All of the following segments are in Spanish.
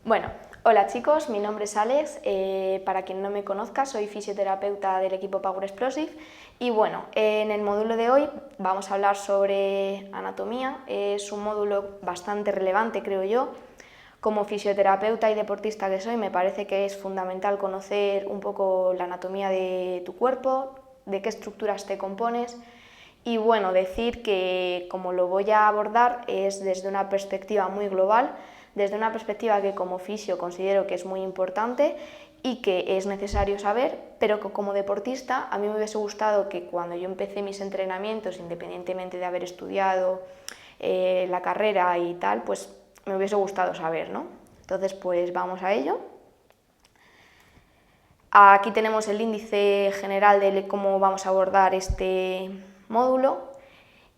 Bueno, hola chicos, mi nombre es Alex, para quien no me conozca soy fisioterapeuta del equipo Power Explosive y bueno, en el módulo de hoy vamos a hablar sobre anatomía. Es un módulo bastante relevante, creo yo. Como fisioterapeuta y deportista que soy, me parece que es fundamental conocer un poco la anatomía de tu cuerpo, de qué estructuras te compones. Y bueno, decir que como lo voy a abordar es desde una perspectiva muy global, desde una perspectiva que como fisio considero que es muy importante y que es necesario saber, pero que como deportista a mí me hubiese gustado que cuando yo empecé mis entrenamientos, independientemente de haber estudiado la carrera y tal, pues me hubiese gustado saber, ¿no? Entonces, pues vamos a ello. Aquí tenemos el índice general de cómo vamos a abordar este módulo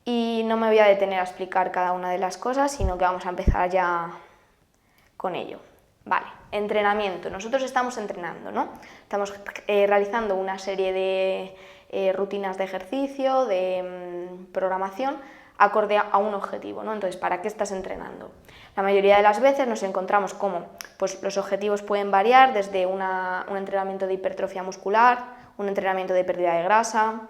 y no me voy a detener a explicar cada una de las cosas, sino que vamos a empezar ya con ello. Vale, entrenamiento. Nosotros estamos entrenando, ¿no? Estamos realizando una serie de rutinas de ejercicio, de programación, acorde a un objetivo, ¿no? Entonces, ¿para qué estás entrenando? La mayoría de las veces nos encontramos como pues, los objetivos pueden variar desde un entrenamiento de hipertrofia muscular, un entrenamiento de pérdida de grasa,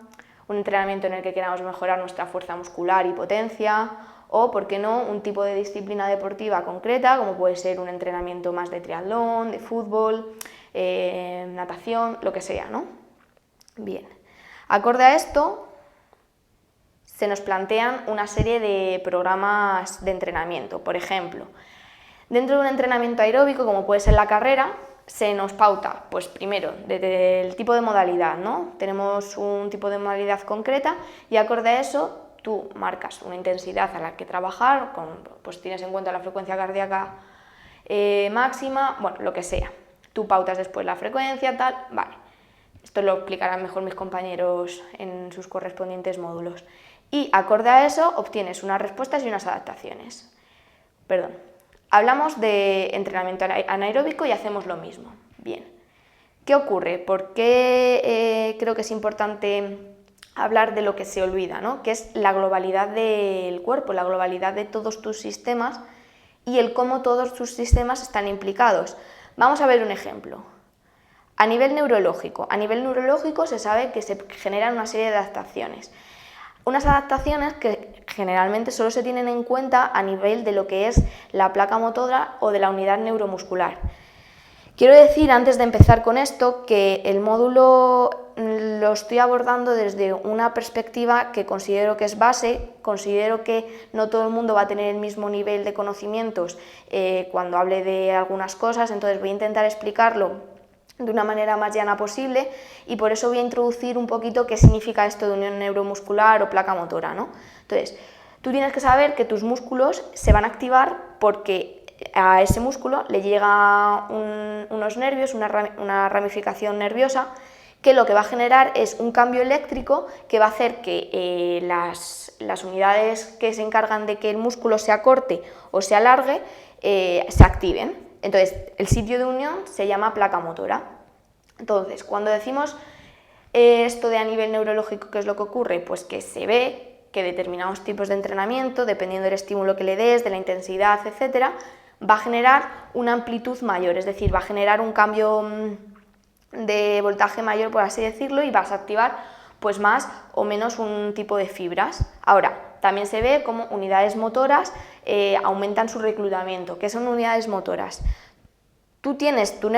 un entrenamiento en el que queramos mejorar nuestra fuerza muscular y potencia, o, por qué no, un tipo de disciplina deportiva concreta, como puede ser un entrenamiento más de triatlón, de fútbol, natación, lo que sea, ¿no? Bien. Acorde a esto, se nos plantean una serie de programas de entrenamiento. Por ejemplo, dentro de un entrenamiento aeróbico, como puede ser la carrera, se nos pauta, pues primero, desde el tipo de modalidad, ¿no? Tenemos un tipo de modalidad concreta y acorde a eso tú marcas una intensidad a la que trabajar, pues tienes en cuenta la frecuencia cardíaca máxima, bueno, lo que sea. Tú pautas después la frecuencia, tal, vale. Esto lo explicarán mejor mis compañeros en sus correspondientes módulos. Y acorde a eso obtienes unas respuestas y unas adaptaciones. Perdón. Hablamos de entrenamiento anaeróbico y hacemos lo mismo. Bien. ¿Qué ocurre? ¿Por qué creo que es importante hablar de lo que se olvida, ¿no? Que es la globalidad del cuerpo, la globalidad de todos tus sistemas y el cómo todos tus sistemas están implicados? Vamos a ver un ejemplo. A nivel neurológico se sabe que se generan una serie de adaptaciones. Unas adaptaciones que generalmente solo se tienen en cuenta a nivel de lo que es la placa motora o de la unidad neuromuscular. Quiero decir, antes de empezar con esto, que el módulo lo estoy abordando desde una perspectiva que considero que es base, considero que no todo el mundo va a tener el mismo nivel de conocimientos cuando hable de algunas cosas, entonces voy a intentar explicarlo de una manera más llana posible y por eso voy a introducir un poquito qué significa esto de unión neuromuscular o placa motora, ¿no? Entonces, tú tienes que saber que tus músculos se van a activar porque a ese músculo le llega unos nervios, una ramificación nerviosa, que lo que va a generar es un cambio eléctrico que va a hacer que las unidades que se encargan de que el músculo se acorte o se alargue se activen. Entonces, el sitio de unión se llama placa motora. Entonces, cuando decimos esto de a nivel neurológico, ¿qué es lo que ocurre? Pues que se ve que determinados tipos de entrenamiento, dependiendo del estímulo que le des, de la intensidad, etcétera, va a generar una amplitud mayor, es decir, va a generar un cambio de voltaje mayor, por así decirlo, y vas a activar pues más o menos un tipo de fibras. Ahora, también se ve como unidades motoras aumentan su reclutamiento. ¿Qué son unidades motoras? Tú tienes tu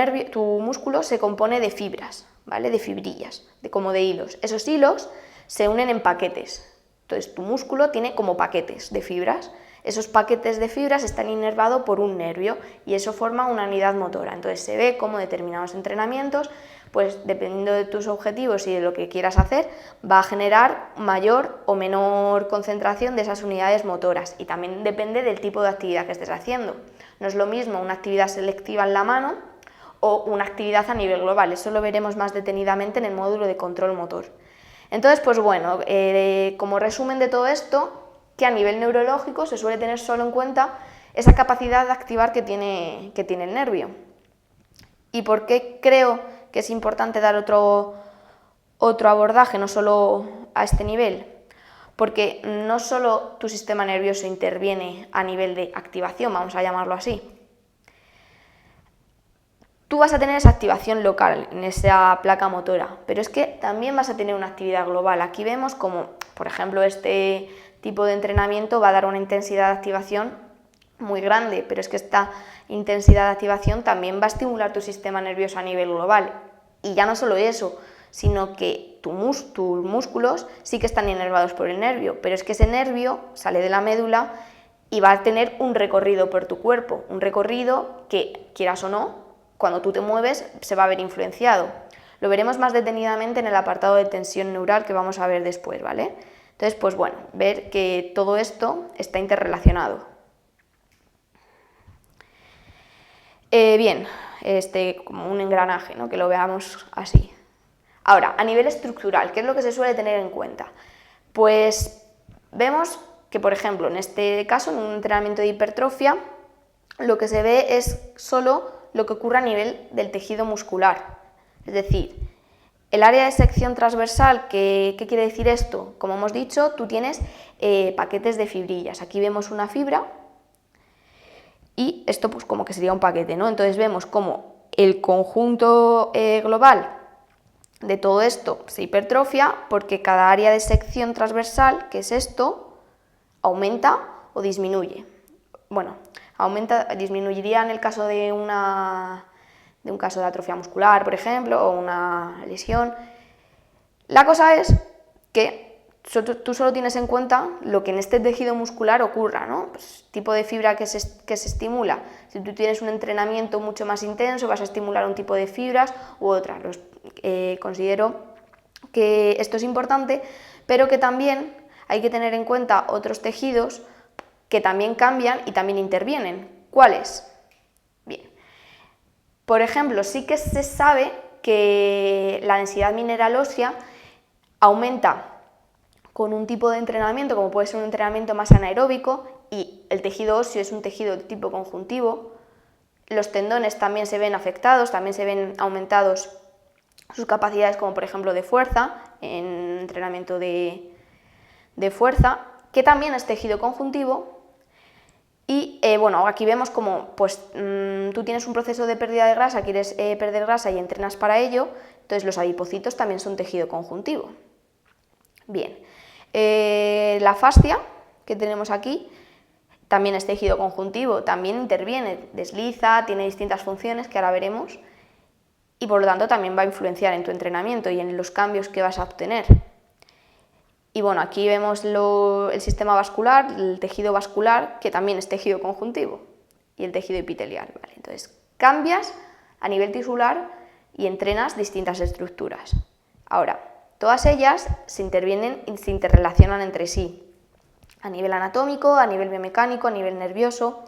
músculo se compone de fibras, ¿vale? De fibrillas, como de hilos. Esos hilos se unen en paquetes. Entonces, tu músculo tiene como paquetes de fibras. Esos paquetes de fibras están inervados por un nervio y eso forma una unidad motora. Entonces, se ve como determinados entrenamientos, pues dependiendo de tus objetivos y de lo que quieras hacer, va a generar mayor o menor concentración de esas unidades motoras y también depende del tipo de actividad que estés haciendo. No es lo mismo una actividad selectiva en la mano o una actividad a nivel global, eso lo veremos más detenidamente en el módulo de control motor. Entonces, pues bueno, como resumen de todo esto, que a nivel neurológico se suele tener solo en cuenta esa capacidad de activar que tiene el nervio. ¿Y por qué creo que es importante dar otro abordaje, no solo a este nivel? Porque no solo tu sistema nervioso interviene a nivel de activación, vamos a llamarlo así. tú vas a tener esa activación local en esa placa motora, pero es que también vas a tener una actividad global. Aquí vemos como, por ejemplo, este tipo de entrenamiento va a dar una intensidad de activación muy grande, pero es que esta intensidad de activación también va a estimular tu sistema nervioso a nivel global. Y ya no solo eso, sino que tus músculos sí que están inervados por el nervio, pero es que ese nervio sale de la médula y va a tener un recorrido por tu cuerpo, un recorrido que, quieras o no, cuando tú te mueves se va a ver influenciado. Lo veremos más detenidamente en el apartado de tensión neural que vamos a ver después, ¿vale? Entonces, pues bueno, ver que todo esto está interrelacionado. Bien, como un engranaje, ¿no? Que lo veamos así. Ahora, a nivel estructural, ¿qué es lo que se suele tener en cuenta? Pues vemos que, por ejemplo, en este caso, en un entrenamiento de hipertrofia, lo que se ve es solo lo que ocurre a nivel del tejido muscular. Es decir, el área de sección transversal, ¿qué quiere decir esto? Como hemos dicho, tú tienes paquetes de fibrillas. Aquí vemos una fibra y esto pues como que sería un paquete, ¿no? Entonces vemos como el conjunto global de todo esto se hipertrofia porque cada área de sección transversal, que es esto, aumenta o disminuye. Bueno, disminuiría en el caso de un caso de atrofia muscular, por ejemplo, o una lesión. La cosa es que tú solo tienes en cuenta lo que en este tejido muscular ocurra, ¿no? Pues, tipo de fibra que se estimula. Si tú tienes un entrenamiento mucho más intenso, vas a estimular un tipo de fibras u otras. Considero que esto es importante, pero que también hay que tener en cuenta otros tejidos que también cambian y también intervienen. ¿Cuáles? Bien. Por ejemplo, sí que se sabe que la densidad mineral ósea aumenta con un tipo de entrenamiento, como puede ser un entrenamiento más anaeróbico, y el tejido óseo es un tejido de tipo conjuntivo. Los tendones también se ven afectados, también se ven aumentados sus capacidades, como por ejemplo de fuerza, en entrenamiento de fuerza, que también es tejido conjuntivo. Y bueno, aquí vemos como pues, tú tienes un proceso de pérdida de grasa, quieres perder grasa y entrenas para ello, entonces los adipocitos también son tejido conjuntivo. Bien, la fascia que tenemos aquí también es tejido conjuntivo, también interviene, desliza, tiene distintas funciones que ahora veremos y por lo tanto también va a influenciar en tu entrenamiento y en los cambios que vas a obtener. Y bueno, aquí vemos el sistema vascular, el tejido vascular, que también es tejido conjuntivo, y el tejido epitelial, ¿vale? Entonces, cambias a nivel tisular y entrenas distintas estructuras. Ahora, todas ellas se intervienen y se interrelacionan entre sí, a nivel anatómico, a nivel biomecánico, a nivel nervioso,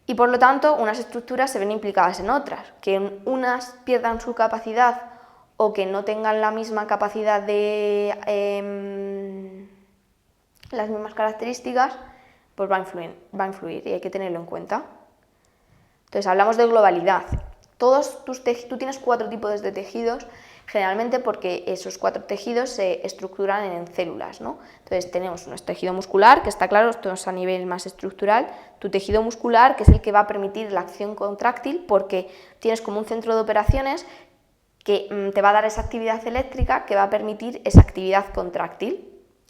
y por lo tanto, unas estructuras se ven implicadas en otras, que unas pierdan su capacidad o que no tengan la misma capacidad de las mismas características, pues va a influir y hay que tenerlo en cuenta. Entonces hablamos de globalidad. Tú tienes 4 tipos de tejidos, generalmente porque esos 4 tejidos se estructuran en células, ¿no? Entonces tenemos nuestro tejido muscular, que está claro, esto es a nivel más estructural, tu tejido muscular, que es el que va a permitir la acción contráctil, porque tienes como un centro de operaciones que te va a dar esa actividad eléctrica que va a permitir esa actividad contráctil.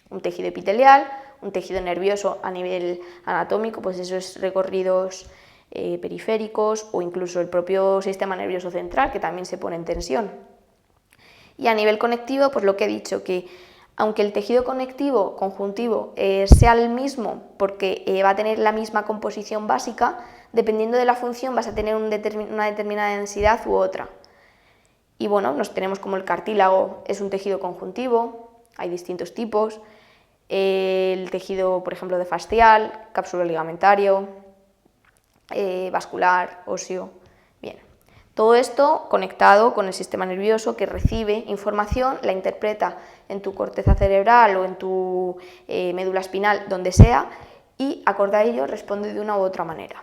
Un tejido epitelial, un tejido nervioso a nivel anatómico, pues esos recorridos periféricos o incluso el propio sistema nervioso central que también se pone en tensión. Y a nivel conectivo, pues lo que he dicho, que aunque el tejido conectivo conjuntivo sea el mismo porque va a tener la misma composición básica, dependiendo de la función vas a tener una determinada densidad u otra. Y bueno, nos tenemos como el cartílago, es un tejido conjuntivo, hay distintos tipos, el tejido, por ejemplo, de fascial, cápsulo ligamentario, vascular, óseo. Bien, todo esto conectado con el sistema nervioso que recibe información, la interpreta en tu corteza cerebral o en tu médula espinal, donde sea, y acorde a ello responde de una u otra manera.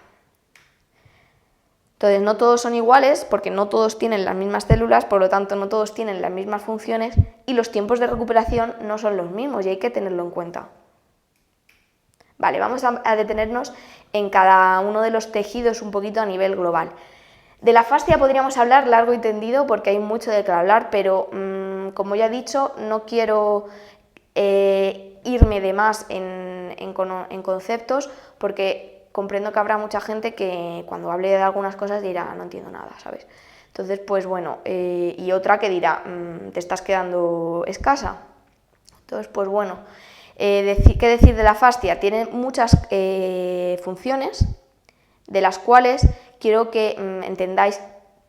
Entonces, no todos son iguales porque no todos tienen las mismas células, por lo tanto no todos tienen las mismas funciones y los tiempos de recuperación no son los mismos y hay que tenerlo en cuenta. Vale, vamos a detenernos en cada uno de los tejidos un poquito a nivel global. De la fascia podríamos hablar largo y tendido porque hay mucho de qué hablar, pero como ya he dicho, no quiero irme de más en conceptos, porque comprendo que habrá mucha gente que cuando hable de algunas cosas dirá, no entiendo nada, ¿sabes? Entonces, pues bueno, y otra que dirá, te estás quedando escasa. Entonces, pues bueno, ¿qué decir de la fascia? Tiene muchas funciones, de las cuales quiero que entendáis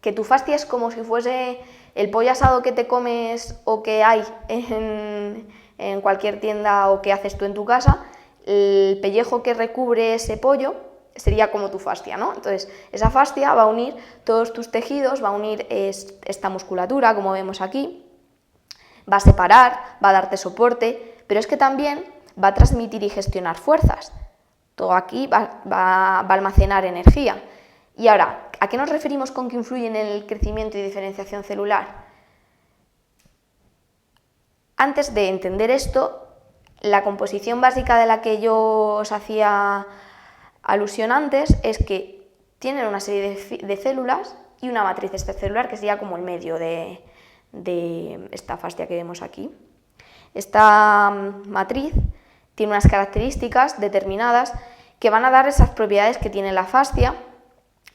que tu fascia es como si fuese el pollo asado que te comes o que hay en cualquier tienda o que haces tú en tu casa. El pellejo que recubre ese pollo sería como tu fascia, ¿no? Entonces, esa fascia va a unir todos tus tejidos, va a unir esta musculatura, como vemos aquí, va a separar, va a darte soporte, pero es que también va a transmitir y gestionar fuerzas. Todo aquí va a almacenar energía. Y ahora, ¿a qué nos referimos con que influye en el crecimiento y diferenciación celular? Antes de entender esto, la composición básica de la que yo os hacía alusión antes es que tienen una serie de células y una matriz extracelular que sería como el medio de esta fascia que vemos aquí. Esta matriz tiene unas características determinadas que van a dar esas propiedades que tiene la fascia,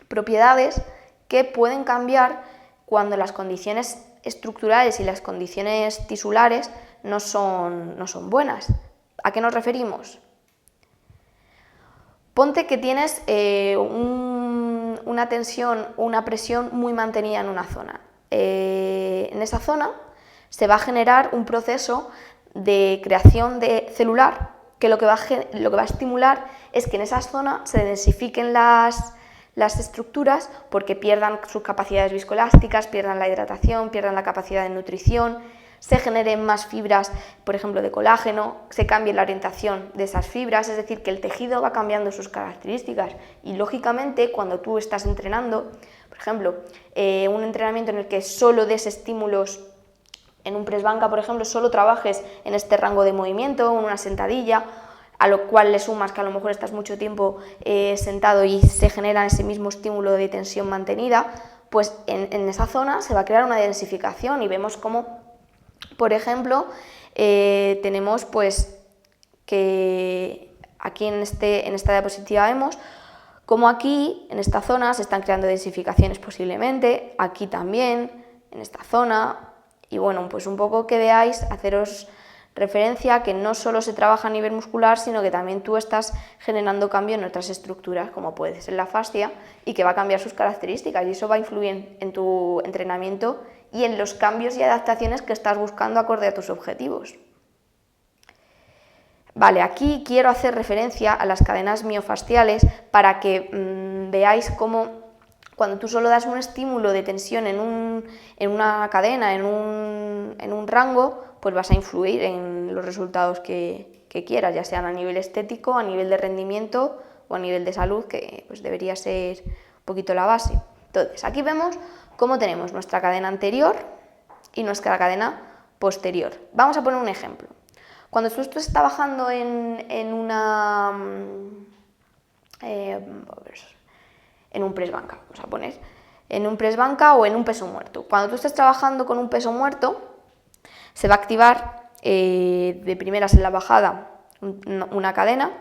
propiedades que pueden cambiar cuando las condiciones estructurales y las condiciones tisulares no son buenas. ¿A qué nos referimos? Ponte que tienes una tensión o una presión muy mantenida en una zona. En esa zona se va a generar un proceso de creación celular que lo que va a estimular es que en esa zona se densifiquen las estructuras porque pierdan sus capacidades viscoelásticas, pierdan la hidratación, pierdan la capacidad de nutrición, se generen más fibras, por ejemplo, de colágeno, se cambie la orientación de esas fibras, es decir, que el tejido va cambiando sus características y, lógicamente, cuando tú estás entrenando, por ejemplo, un entrenamiento en el que solo des estímulos en un press banca, por ejemplo, solo trabajes en este rango de movimiento, en una sentadilla, a lo cual le sumas que a lo mejor estás mucho tiempo sentado y se genera ese mismo estímulo de tensión mantenida, pues en esa zona se va a crear una densificación y vemos cómo, por ejemplo, tenemos pues que aquí en esta diapositiva vemos cómo aquí, en esta zona, se están creando densificaciones posiblemente, aquí también, en esta zona. Y bueno, pues un poco que veáis, haceros referencia a que no solo se trabaja a nivel muscular, sino que también tú estás generando cambio en otras estructuras, como puede ser la fascia, y que va a cambiar sus características, y eso va a influir en tu entrenamiento y en los cambios y adaptaciones que estás buscando acorde a tus objetivos. Vale, aquí quiero hacer referencia a las cadenas miofasciales para que veáis cómo cuando tú solo das un estímulo de tensión en una cadena, en un rango, pues vas a influir en los resultados que quieras, ya sean a nivel estético, a nivel de rendimiento o a nivel de salud, que pues debería ser un poquito la base. Entonces, aquí vemos cómo tenemos nuestra cadena anterior y nuestra cadena posterior. Vamos a poner un ejemplo. Cuando tú estás trabajando en un press banca, vamos a poner, en un press banca o en un peso muerto. Cuando tú estés trabajando con un peso muerto, se va a activar de primeras en la bajada una cadena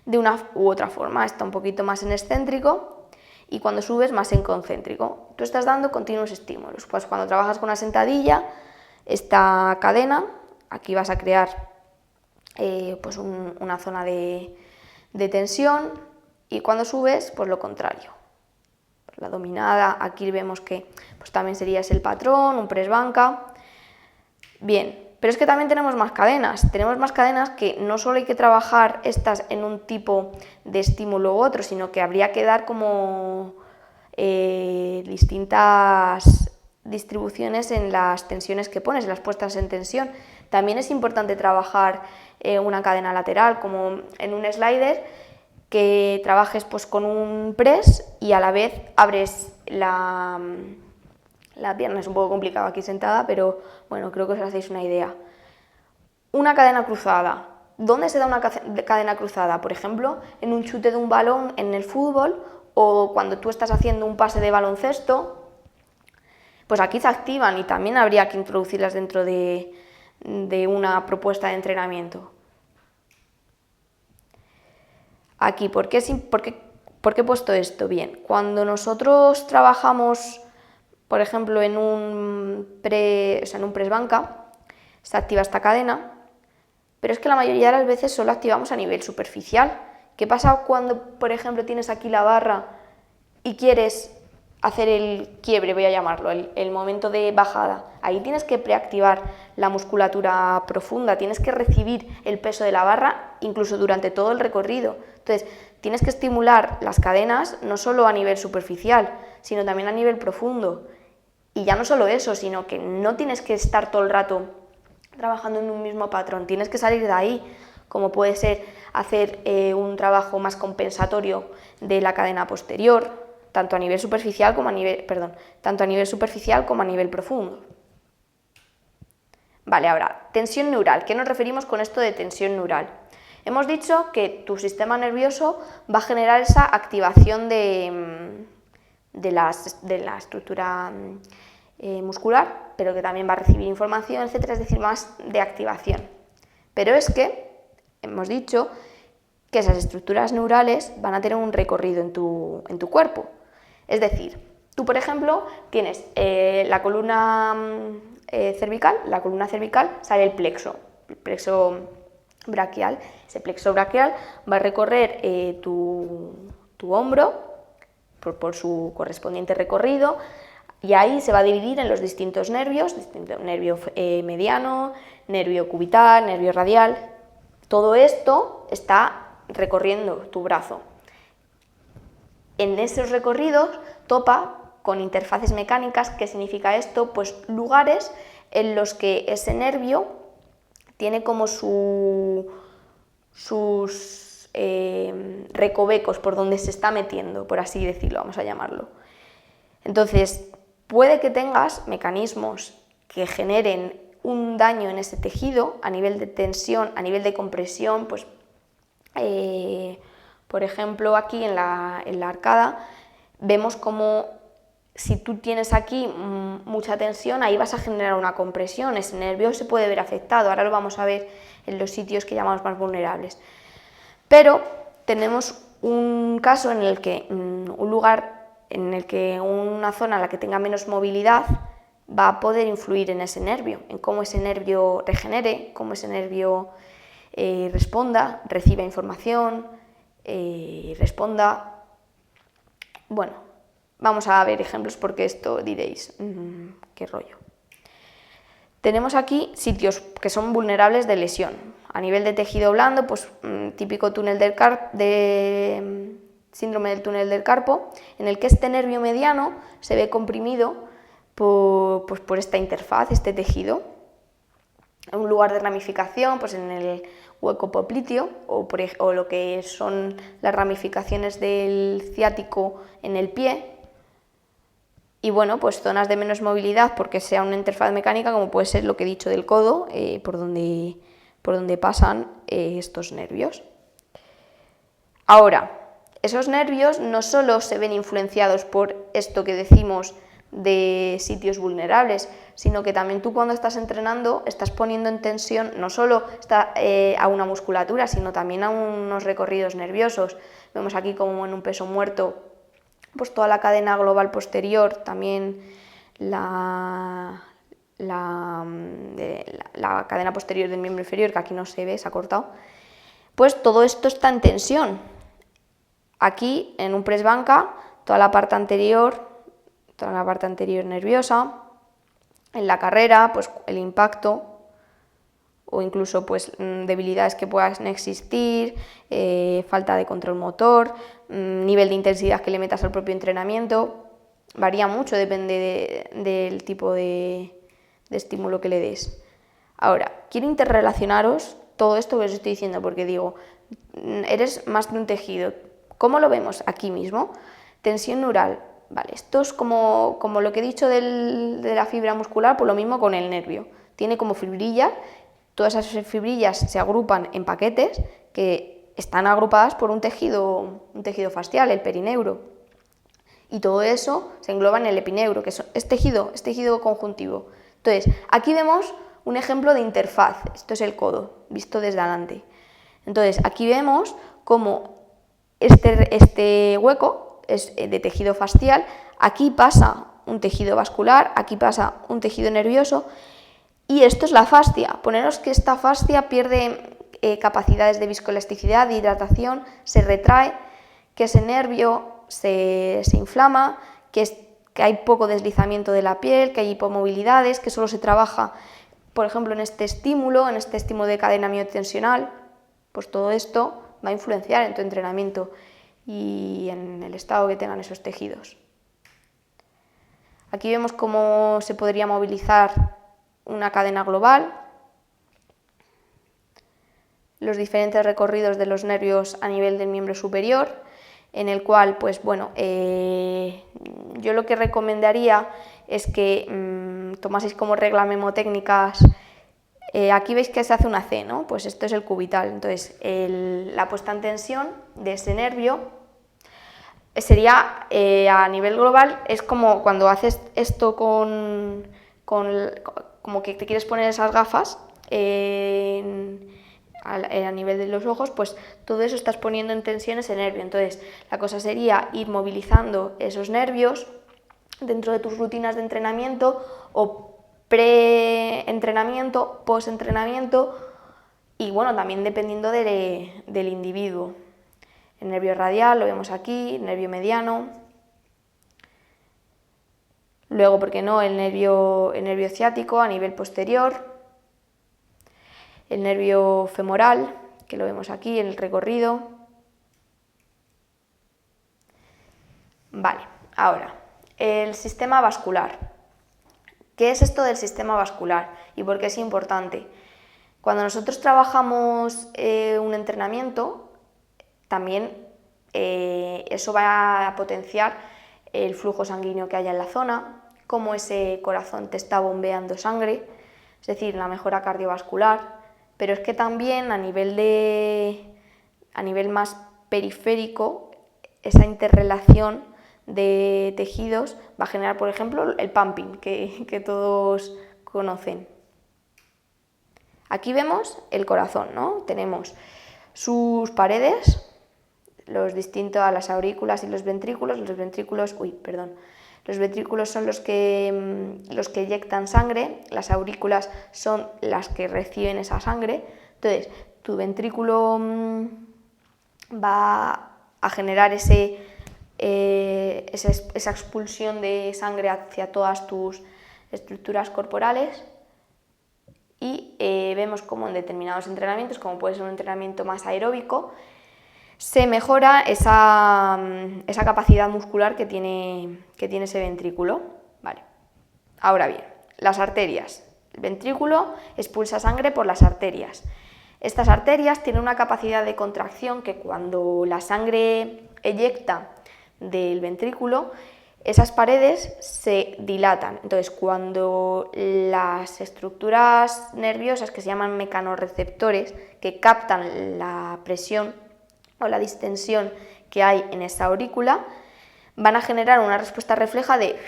de una u otra forma, está un poquito más en excéntrico y cuando subes más en concéntrico. Tú estás dando continuos estímulos, pues cuando trabajas con una sentadilla, esta cadena, aquí vas a crear pues una zona de tensión y cuando subes, pues lo contrario. La dominada, aquí vemos que pues también sería ese el patrón, un press banca. Bien, pero es que también tenemos más cadenas que no solo hay que trabajar estas en un tipo de estímulo u otro, sino que habría que dar como distintas distribuciones en las tensiones que pones, en las puestas en tensión. También es importante trabajar una cadena lateral, como en un slider, que trabajes pues con un press y a la vez abres la pierna. Es un poco complicado aquí sentada, pero bueno, creo que os hacéis una idea. Una cadena cruzada. ¿Dónde se da una cadena cruzada? Por ejemplo, en un chute de un balón en el fútbol o cuando tú estás haciendo un pase de baloncesto, pues aquí se activan y también habría que introducirlas dentro de una propuesta de entrenamiento. Aquí, ¿por qué he puesto esto? Bien, cuando nosotros trabajamos, por ejemplo, en un press banca, se activa esta cadena, pero es que la mayoría de las veces solo activamos a nivel superficial. ¿Qué pasa cuando, por ejemplo, tienes aquí la barra y quieres hacer el quiebre, voy a llamarlo, el momento de bajada? Ahí tienes que preactivar la musculatura profunda, tienes que recibir el peso de la barra incluso durante todo el recorrido. Entonces, tienes que estimular las cadenas no solo a nivel superficial, sino también a nivel profundo. Y ya no solo eso, sino que no tienes que estar todo el rato trabajando en un mismo patrón, tienes que salir de ahí, como puede ser hacer un trabajo más compensatorio de la cadena posterior, tanto a nivel superficial como a nivel profundo. Vale, ahora, tensión neural. ¿Qué nos referimos con esto de tensión neural? Hemos dicho que tu sistema nervioso va a generar esa activación de la estructura muscular, pero que también va a recibir información, etcétera, es decir, más de activación. Pero es que hemos dicho que esas estructuras neurales van a tener un recorrido en tu cuerpo. Es decir, tú, por ejemplo, tienes la columna cervical, sale el plexo braquial. Ese plexo braquial va a recorrer tu hombro por su correspondiente recorrido, y ahí se va a dividir en los distintos nervios, nervio mediano, nervio cubital, nervio radial. Todo esto está recorriendo tu brazo. En esos recorridos topa con interfaces mecánicas. ¿Qué significa esto? Pues lugares en los que ese nervio tiene como sus recovecos por donde se está metiendo, por así decirlo, vamos a llamarlo. Entonces, puede que tengas mecanismos que generen un daño en ese tejido a nivel de tensión, a nivel de compresión, pues por ejemplo aquí en la arcada vemos como si tú tienes aquí mucha tensión, ahí vas a generar una compresión, ese nervio se puede ver afectado. Ahora lo vamos a ver en los sitios que llamamos más vulnerables. Pero tenemos un caso en el que una zona en la que tenga menos movilidad va a poder influir en ese nervio, en cómo ese nervio regenere, cómo ese nervio responda, reciba información, responda. Bueno, vamos a ver ejemplos porque esto diréis, qué rollo. Tenemos aquí sitios que son vulnerables de lesión. A nivel de tejido blando, pues típico síndrome del túnel del carpo, en el que este nervio mediano se ve comprimido por esta interfaz, este tejido. En un lugar de ramificación, pues en el hueco popliteo o lo que son las ramificaciones del ciático en el pie. Y bueno, pues zonas de menos movilidad porque sea una interfaz mecánica, como puede ser lo que he dicho del codo, por donde pasan estos nervios. Ahora, esos nervios no solo se ven influenciados por esto que decimos de sitios vulnerables, sino que también tú cuando estás entrenando estás poniendo en tensión no solo a una musculatura, sino también a unos recorridos nerviosos. Vemos aquí como en un peso muerto, pues toda la cadena global posterior, también la cadena posterior del miembro inferior, que aquí no se ve, se ha cortado, pues todo esto está en tensión. Aquí, en un press banca, toda la parte anterior nerviosa. En la carrera, pues el impacto o incluso pues debilidades que puedan existir, falta de control motor, nivel de intensidad que le metas al propio entrenamiento, varía mucho, depende del tipo de estímulo que le des. Ahora, quiero interrelacionaros todo esto que os estoy diciendo, porque digo, eres más de un tejido. ¿Cómo lo vemos? Aquí mismo, tensión neural. Vale, esto es como lo que he dicho de la fibra muscular, pues lo mismo con el nervio. Tiene como fibrillas, todas esas fibrillas se agrupan en paquetes que están agrupadas por un tejido fascial, el perineuro. Y todo eso se engloba en el epineuro, que es tejido conjuntivo. Entonces, aquí vemos un ejemplo de interfaz. Esto es el codo, visto desde adelante. Entonces, aquí vemos cómo este hueco es de tejido fascial, aquí pasa un tejido vascular, aquí pasa un tejido nervioso, y esto es la fascia. Poneros que esta fascia pierde capacidades de viscoelasticidad, de hidratación, se retrae, que ese nervio se inflama, que hay poco deslizamiento de la piel, que hay hipomovilidades, que solo se trabaja, por ejemplo, en este estímulo de cadena miotensional. Pues todo esto va a influenciar en tu entrenamiento y en el estado que tengan esos tejidos. Aquí vemos cómo se podría movilizar una cadena global, los diferentes recorridos de los nervios a nivel del miembro superior, en el cual, pues bueno, yo lo que recomendaría es que tomaseis como regla memotécnicas. Aquí veis que se hace una C, ¿no? Pues esto es el cubital. Entonces, la puesta en tensión de ese nervio sería a nivel global, es como cuando haces esto como que te quieres poner esas gafas a nivel de los ojos, pues todo eso estás poniendo en tensión ese nervio. Entonces, la cosa sería ir movilizando esos nervios dentro de tus rutinas de entrenamiento o pre-entrenamiento, post-entrenamiento, y bueno, también dependiendo del individuo. El nervio radial lo vemos aquí, el nervio mediano, luego, ¿por qué no?, el nervio ciático a nivel posterior, el nervio femoral, que lo vemos aquí en el recorrido. Vale, ahora, el sistema vascular. ¿Qué es esto del sistema vascular y por qué es importante? Cuando nosotros trabajamos un entrenamiento, también eso va a potenciar el flujo sanguíneo que haya en la zona, cómo ese corazón te está bombeando sangre, es decir, la mejora cardiovascular, pero es que también a nivel más periférico, esa interrelación de tejidos va a generar, por ejemplo, el pumping, que todos conocen. Aquí vemos el corazón, ¿no? Tenemos sus paredes, los distintos a las aurículas y los ventrículos. Los ventrículos son los que eyectan sangre, las aurículas son las que reciben esa sangre. Entonces, tu ventrículo va a generar esa expulsión de sangre hacia todas tus estructuras corporales. Y vemos cómo en determinados entrenamientos, como puede ser un entrenamiento más aeróbico, se mejora esa capacidad muscular que tiene ese ventrículo. Vale. Ahora bien, las arterias. El ventrículo expulsa sangre por las arterias. Estas arterias tienen una capacidad de contracción que cuando la sangre eyecta del ventrículo, esas paredes se dilatan. Entonces, cuando las estructuras nerviosas, que se llaman mecanorreceptores, que captan la presión o la distensión que hay en esa aurícula, van a generar una respuesta refleja de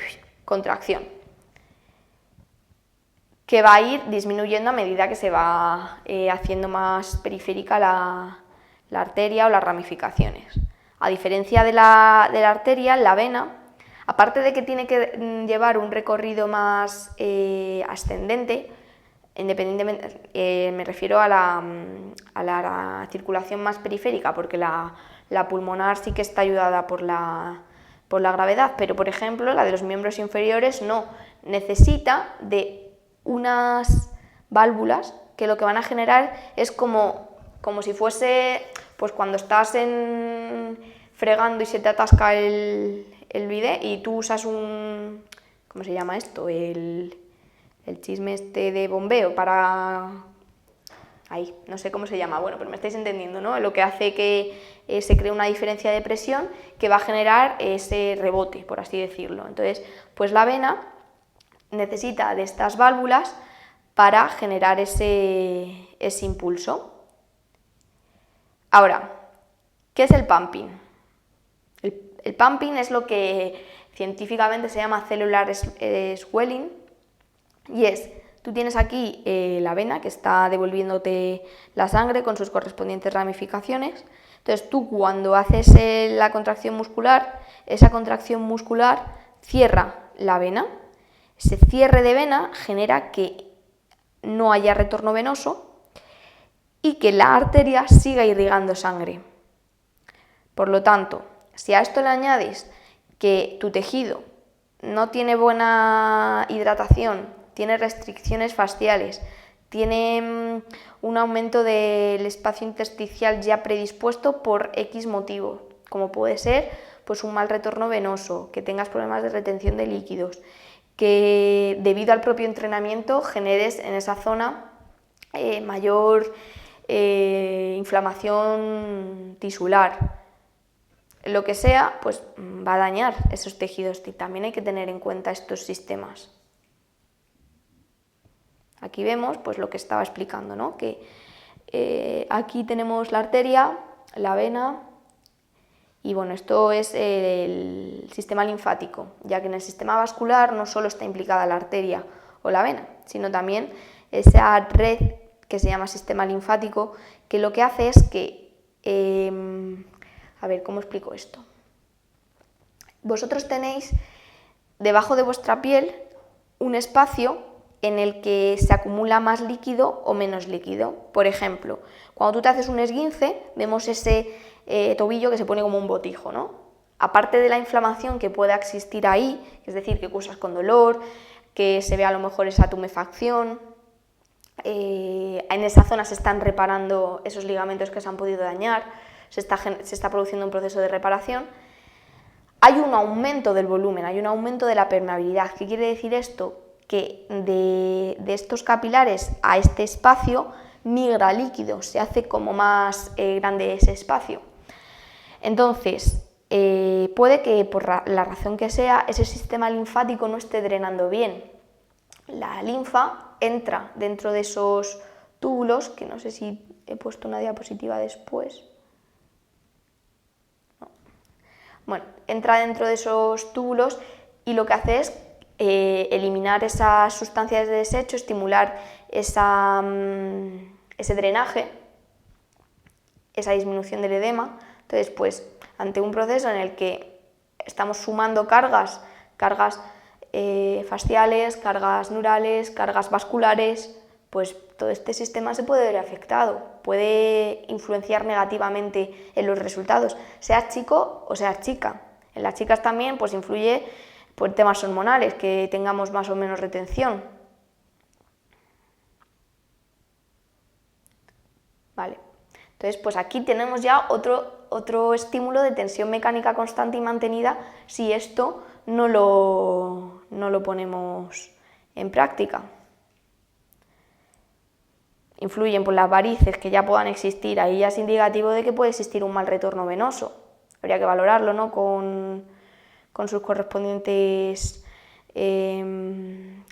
contracción, que va a ir disminuyendo a medida que se va haciendo más periférica la arteria o las ramificaciones. A diferencia de la arteria, la vena, aparte de que tiene que llevar un recorrido más ascendente, independientemente, me refiero a la circulación más periférica, porque la pulmonar sí que está ayudada por la gravedad, pero por ejemplo la de los miembros inferiores no, necesita de unas válvulas que lo que van a generar es como si fuese, pues cuando estás fregando y se te atasca el bidet y tú usas ¿cómo se llama esto? El chisme este de bombeo para... Ahí, no sé cómo se llama, bueno, pero me estáis entendiendo, ¿no? Lo que hace que se cree una diferencia de presión que va a generar ese rebote, por así decirlo. Entonces, pues la vena necesita de estas válvulas para generar ese impulso. Ahora, ¿qué es el pumping? El pumping es lo que científicamente se llama cellular swelling, y es, tú tienes aquí la vena que está devolviéndote la sangre con sus correspondientes ramificaciones. Entonces tú cuando haces la contracción muscular, esa contracción muscular cierra la vena. Ese cierre de vena genera que no haya retorno venoso y que la arteria siga irrigando sangre. Por lo tanto, si a esto le añades que tu tejido no tiene buena hidratación, tiene restricciones fasciales, tiene un aumento del espacio intersticial ya predispuesto por X motivo, como puede ser pues un mal retorno venoso, que tengas problemas de retención de líquidos, que debido al propio entrenamiento generes en esa zona mayor inflamación tisular, lo que sea, pues va a dañar esos tejidos y también hay que tener en cuenta estos sistemas. Aquí vemos pues lo que estaba explicando, ¿no? Que aquí tenemos la arteria, la vena y bueno, esto es el sistema linfático, ya que en el sistema vascular no solo está implicada la arteria o la vena, sino también esa red que se llama sistema linfático, que lo que hace es que a ver, ¿cómo explico esto? Vosotros tenéis debajo de vuestra piel un espacio en el que se acumula más líquido o menos líquido. Por ejemplo, cuando tú te haces un esguince, vemos ese tobillo que se pone como un botijo, ¿no? Aparte de la inflamación que pueda existir ahí, es decir, que cursas con dolor, que se ve a lo mejor esa tumefacción, en esa zona se están reparando esos ligamentos que se han podido dañar, se está produciendo un proceso de reparación, hay un aumento del volumen, hay un aumento de la permeabilidad. ¿Qué quiere decir esto? Que de estos capilares a este espacio migra líquido, se hace como más grande ese espacio. Entonces, puede que por la razón que sea, ese sistema linfático no esté drenando bien. La linfa entra dentro de esos túbulos, que no sé si he puesto una diapositiva después. Bueno, entra dentro de esos túbulos y lo que hace es eliminar esas sustancias de desecho, estimular ese drenaje, esa disminución del edema. Entonces, pues, ante un proceso en el que estamos sumando cargas fasciales, cargas neurales, cargas vasculares, pues todo este sistema se puede ver afectado, puede influenciar negativamente en los resultados, seas chico o seas chica. En las chicas también pues influye por temas hormonales, que tengamos más o menos retención. Vale. Entonces, pues aquí tenemos ya otro estímulo de tensión mecánica constante y mantenida si esto no lo ponemos en práctica. Influyen por las varices que ya puedan existir, ahí ya es indicativo de que puede existir un mal retorno venoso. Habría que valorarlo, ¿no? con sus correspondientes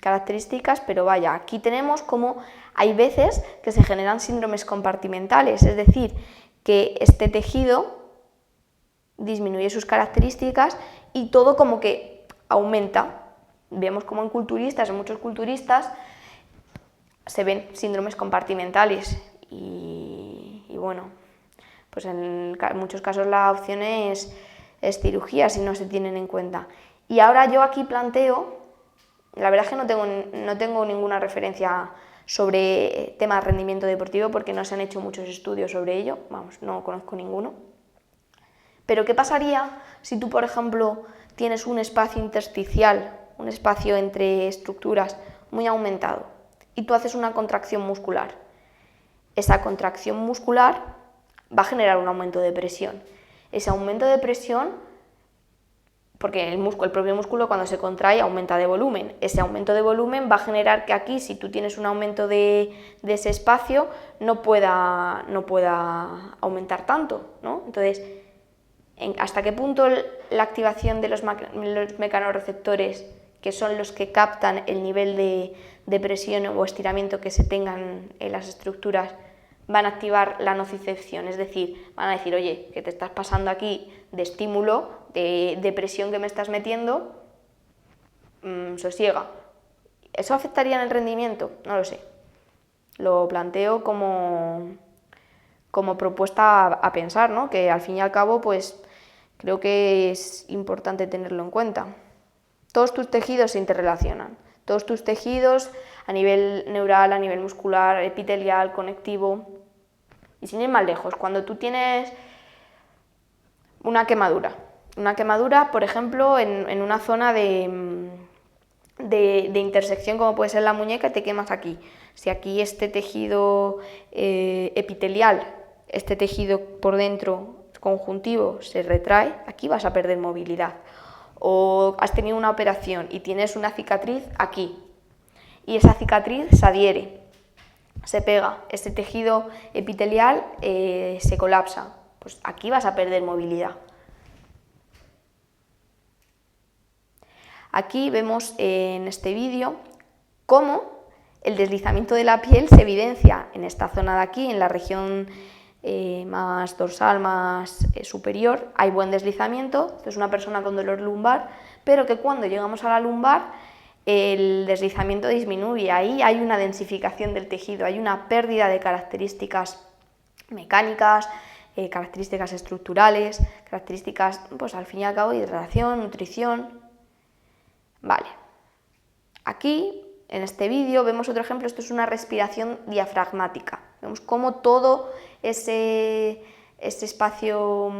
características, pero vaya, aquí tenemos como hay veces que se generan síndromes compartimentales, es decir, que este tejido disminuye sus características y todo como que aumenta. Vemos como en muchos culturistas, se ven síndromes compartimentales y bueno, pues en muchos casos la opción es cirugía si no se tienen en cuenta. Y ahora yo aquí planteo, la verdad es que no tengo ninguna referencia sobre temas de rendimiento deportivo porque no se han hecho muchos estudios sobre ello, vamos, no conozco ninguno. Pero ¿qué pasaría si tú, por ejemplo, tienes un espacio intersticial, un espacio entre estructuras muy aumentado y tú haces una contracción muscular? Esa contracción muscular va a generar un aumento de presión. Ese aumento de presión, porque el propio músculo cuando se contrae aumenta de volumen, ese aumento de volumen va a generar que aquí, si tú tienes un aumento de ese espacio, no pueda aumentar tanto, ¿no? Entonces, ¿hasta qué punto la activación de los mecanorreceptores, que son los que captan el nivel de presión o estiramiento que se tengan en las estructuras, van a activar la nocicepción, es decir, van a decir, oye, que te estás pasando aquí de estímulo, de presión que me estás metiendo, sosiega. ¿Eso afectaría en el rendimiento? No lo sé. Lo planteo como propuesta a pensar, ¿no? Que al fin y al cabo, pues creo que es importante tenerlo en cuenta. Todos tus tejidos se interrelacionan, todos tus tejidos a nivel neural, a nivel muscular, epitelial, conectivo. Y sin ir más lejos, cuando tú tienes una quemadura, por ejemplo, en una zona de intersección, como puede ser la muñeca, te quemas aquí. Si aquí este tejido epitelial, este tejido por dentro conjuntivo se retrae, aquí vas a perder movilidad. O has tenido una operación y tienes una cicatriz aquí, y esa cicatriz se adhiere, se pega, este tejido epitelial se colapsa, pues aquí vas a perder movilidad. Aquí vemos en este vídeo cómo el deslizamiento de la piel se evidencia en esta zona de aquí, en la región más dorsal, más superior, hay buen deslizamiento, es una persona con dolor lumbar, pero que cuando llegamos a la lumbar el deslizamiento disminuye, ahí hay una densificación del tejido, hay una pérdida de características mecánicas, características estructurales, características, pues al fin y al cabo, de hidratación, nutrición. Vale, aquí en este vídeo vemos otro ejemplo, esto es una respiración diafragmática, vemos cómo todo ese espacio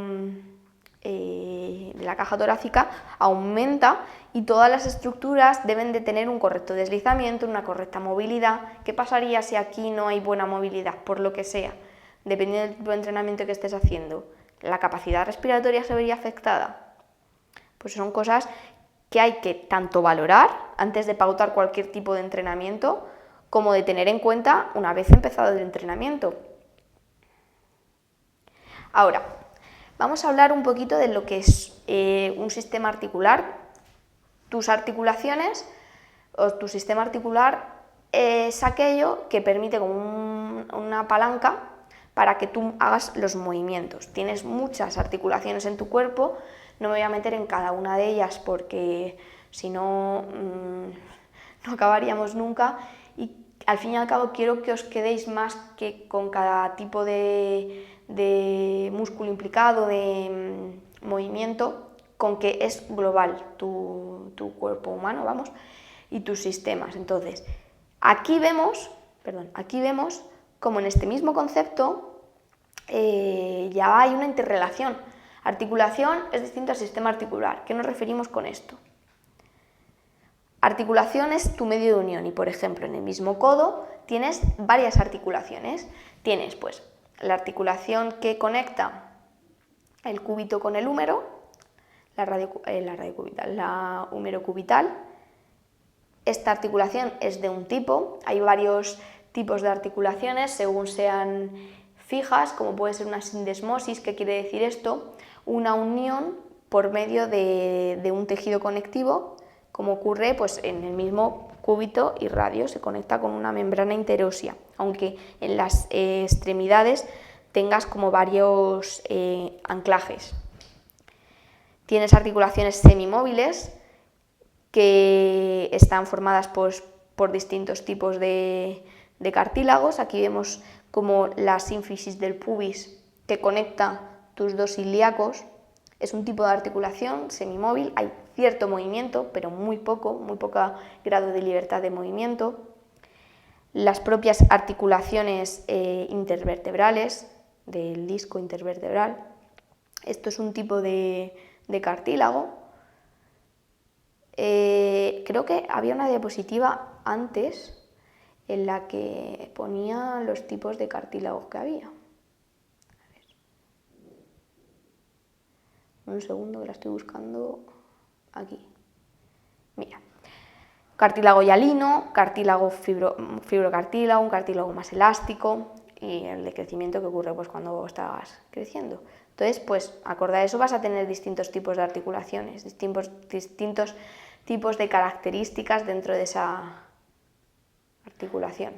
de la caja torácica aumenta y todas las estructuras deben de tener un correcto deslizamiento, una correcta movilidad. ¿Qué pasaría si aquí no hay buena movilidad, por lo que sea? Dependiendo del tipo de entrenamiento que estés haciendo, ¿la capacidad respiratoria se vería afectada? Pues son cosas que hay que tanto valorar antes de pautar cualquier tipo de entrenamiento, como de tener en cuenta una vez empezado el entrenamiento. Ahora, vamos a hablar un poquito de lo que es un sistema articular. Tus articulaciones o tu sistema articular es aquello que permite como una palanca para que tú hagas los movimientos. Tienes muchas articulaciones en tu cuerpo, no me voy a meter en cada una de ellas porque si no, no acabaríamos nunca, y al fin y al cabo quiero que os quedéis más que con cada tipo de músculo implicado, de movimiento, con que es global tu cuerpo humano, vamos, y tus sistemas. Entonces, aquí vemos como en este mismo concepto ya hay una interrelación. Articulación es distinto al sistema articular. ¿Qué nos referimos con esto? Articulación es tu medio de unión y, por ejemplo, en el mismo codo tienes varias articulaciones. Tienes, pues, la articulación que conecta el cúbito con el húmero, la húmero-cubital. Esta articulación es de un tipo, hay varios tipos de articulaciones según sean fijas, como puede ser una sindesmosis. ¿Qué quiere decir esto? Una unión por medio de un tejido conectivo, como ocurre pues, en el mismo cúbito y radio, se conecta con una membrana interósea, aunque en las extremidades tengas como varios anclajes. Tienes articulaciones semimóviles que están formadas pues, por distintos tipos de cartílagos. Aquí vemos como la sínfisis del pubis que conecta tus dos ilíacos. Es un tipo de articulación semimóvil, hay cierto movimiento, pero muy poco grado de libertad de movimiento. Las propias articulaciones intervertebrales, del disco intervertebral. Esto es un tipo de cartílago. Creo que había una diapositiva antes en la que ponía los tipos de cartílagos que había. A ver. Un segundo que la estoy buscando aquí. Mira. Cartílago hialino, cartílago fibrocartílago, un cartílago más elástico y el de crecimiento que ocurre pues, cuando estás creciendo. Entonces, pues acorde a eso vas a tener distintos tipos de articulaciones, distintos tipos de características dentro de esa articulación.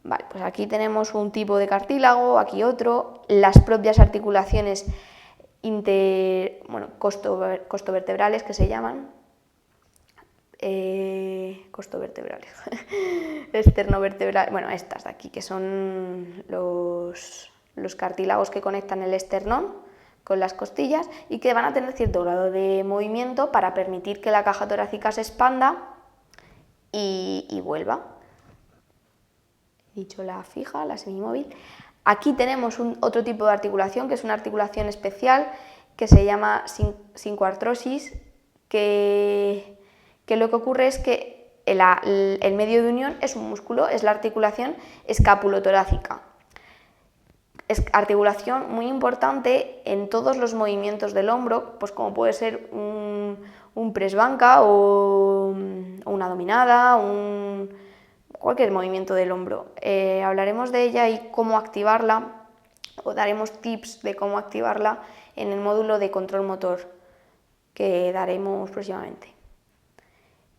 Vale, pues aquí tenemos un tipo de cartílago, aquí otro, las propias articulaciones costovertebrales que se llaman, costovertebrales, esternovertebrales, bueno, estas de aquí, que son los cartílagos que conectan el esternón con las costillas y que van a tener cierto grado de movimiento para permitir que la caja torácica se expanda y vuelva. He dicho la fija, la semimóvil. Aquí tenemos otro tipo de articulación, que es una articulación especial, que se llama sincoartrosis, que lo que ocurre es que el medio de unión es un músculo, es la articulación escapulotorácica. Es articulación muy importante en todos los movimientos del hombro, pues como puede ser un press banca o una dominada, cualquier movimiento del hombro. Hablaremos de ella y cómo activarla, o daremos tips de cómo activarla en el módulo de control motor que daremos próximamente.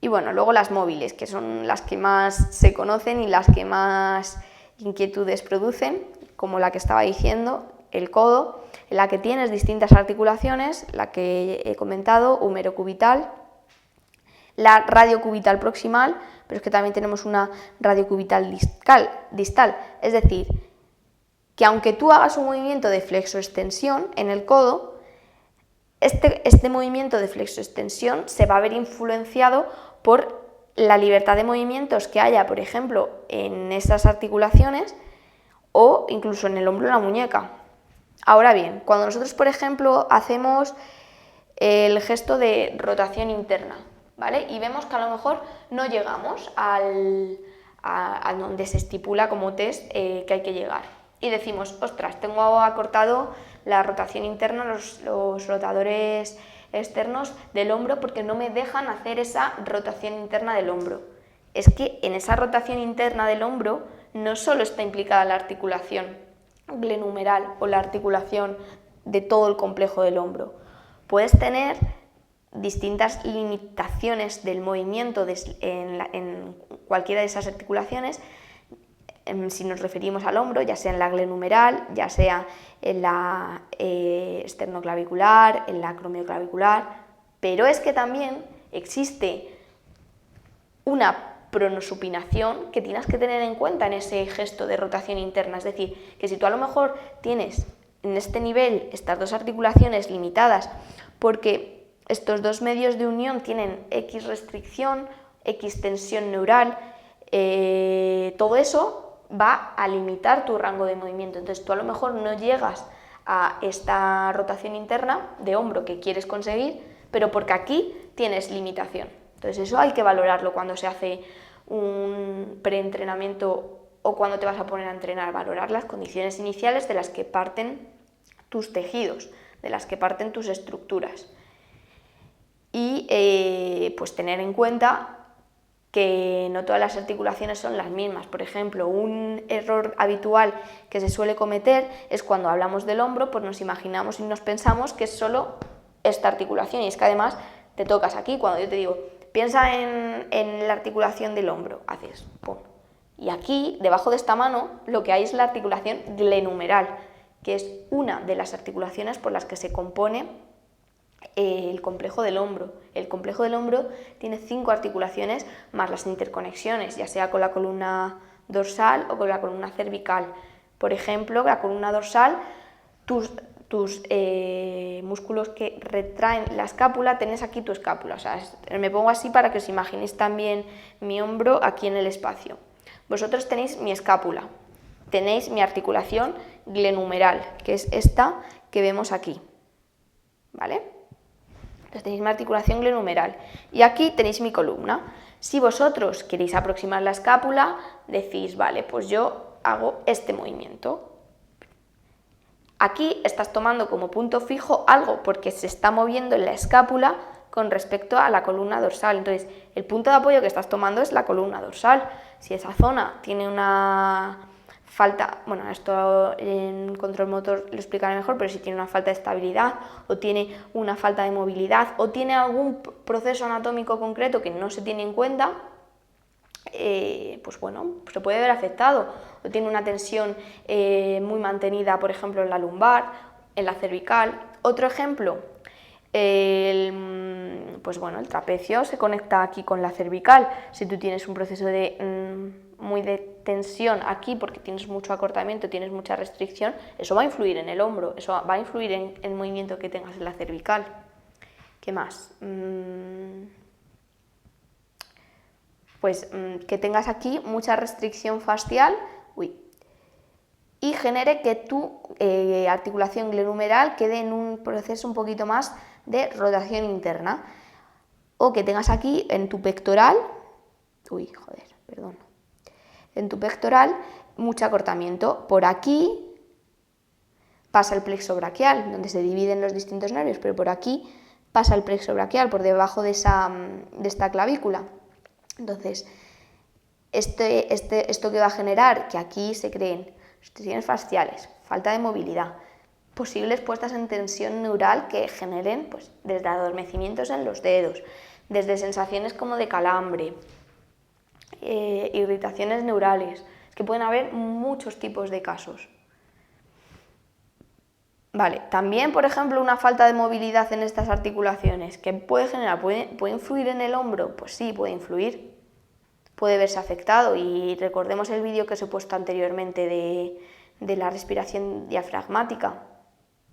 Y bueno, luego las móviles, que son las que más se conocen y las que más inquietudes producen, como la que estaba diciendo, el codo, en la que tienes distintas articulaciones, la que he comentado, húmero-cubital, la radiocubital proximal, pero es que también tenemos una radiocubital distal, es decir, que aunque tú hagas un movimiento de flexoextensión en el codo, este movimiento de flexoextensión se va a ver influenciado por la libertad de movimientos que haya, por ejemplo, en esas articulaciones o incluso en el hombro o la muñeca. Ahora bien, cuando nosotros, por ejemplo, hacemos el gesto de rotación interna, ¿vale? Y vemos que a lo mejor no llegamos a donde se estipula como test que hay que llegar. Y decimos, ostras, tengo acortado la rotación interna, los rotadores externos del hombro porque no me dejan hacer esa rotación interna del hombro. Es que en esa rotación interna del hombro no solo está implicada la articulación glenumeral o la articulación de todo el complejo del hombro. Puedes tener distintas limitaciones del movimiento en cualquiera de esas articulaciones, si nos referimos al hombro, ya sea en la glenumeral, ya sea en la esternoclavicular, en la acromioclavicular, pero es que también existe una pronosupinación que tienes que tener en cuenta en ese gesto de rotación interna, es decir, que si tú a lo mejor tienes en este nivel estas dos articulaciones limitadas porque estos dos medios de unión tienen X restricción, X tensión neural, todo eso va a limitar tu rango de movimiento. Entonces tú a lo mejor no llegas a esta rotación interna de hombro que quieres conseguir, pero porque aquí tienes limitación. Entonces eso hay que valorarlo cuando se hace un preentrenamiento o cuando te vas a poner a entrenar, valorar las condiciones iniciales de las que parten tus tejidos, de las que parten tus estructuras. Y pues tener en cuenta que no todas las articulaciones son las mismas. Por ejemplo, un error habitual que se suele cometer es cuando hablamos del hombro, pues nos imaginamos y nos pensamos que es solo esta articulación, y es que además te tocas aquí. Cuando yo te digo, piensa en la articulación del hombro, haces pum. Y aquí, debajo de esta mano, lo que hay es la articulación glenumeral, que es una de las articulaciones por las que se compone el complejo del hombro. El complejo del hombro tiene 5 articulaciones más las interconexiones, ya sea con la columna dorsal o con la columna cervical. Por ejemplo, la columna dorsal, tus músculos que retraen la escápula, tenés aquí tu escápula. O sea, me pongo así para que os imaginéis también mi hombro aquí en el espacio. Vosotros tenéis mi escápula, tenéis mi articulación glenumeral, que es esta que vemos aquí, ¿vale? Entonces tenéis mi articulación glenumeral y aquí tenéis mi columna. Si vosotros queréis aproximar la escápula, decís, vale, pues yo hago este movimiento. Aquí estás tomando como punto fijo algo porque se está moviendo en la escápula con respecto a la columna dorsal. Entonces, el punto de apoyo que estás tomando es la columna dorsal. Si esa zona tiene una falta, bueno, esto en control motor lo explicaré mejor, pero si tiene una falta de estabilidad o tiene una falta de movilidad o tiene algún proceso anatómico concreto que no se tiene en cuenta, pues bueno, se puede ver afectado, o tiene una tensión muy mantenida, por ejemplo, en la lumbar, en la cervical. Otro ejemplo, pues bueno, el trapecio se conecta aquí con la cervical. Si tú tienes un proceso muy de tensión aquí porque tienes mucho acortamiento, tienes mucha restricción, eso va a influir en el hombro, eso va a influir en el movimiento que tengas en la cervical. ¿Qué más? Pues que tengas aquí mucha restricción fascial y genere que tu articulación glenohumeral quede en un proceso un poquito más de rotación interna, o que tengas aquí en tu pectoral, en tu pectoral mucho acortamiento. Por aquí pasa el plexo braquial, donde se dividen los distintos nervios, pero por aquí pasa el plexo braquial, por debajo de esta clavícula. Entonces, esto que va a generar que aquí se creen restricciones fasciales, falta de movilidad, posibles puestas en tensión neural que generen pues, desde adormecimientos en los dedos, desde sensaciones como de calambre, irritaciones neurales. Es que pueden haber muchos tipos de casos. Vale, también, por ejemplo, una falta de movilidad en estas articulaciones, ¿qué puede generar? ¿Puede influir en el hombro? Pues sí, puede influir. Puede verse afectado, y recordemos el vídeo que os he puesto anteriormente de la respiración diafragmática.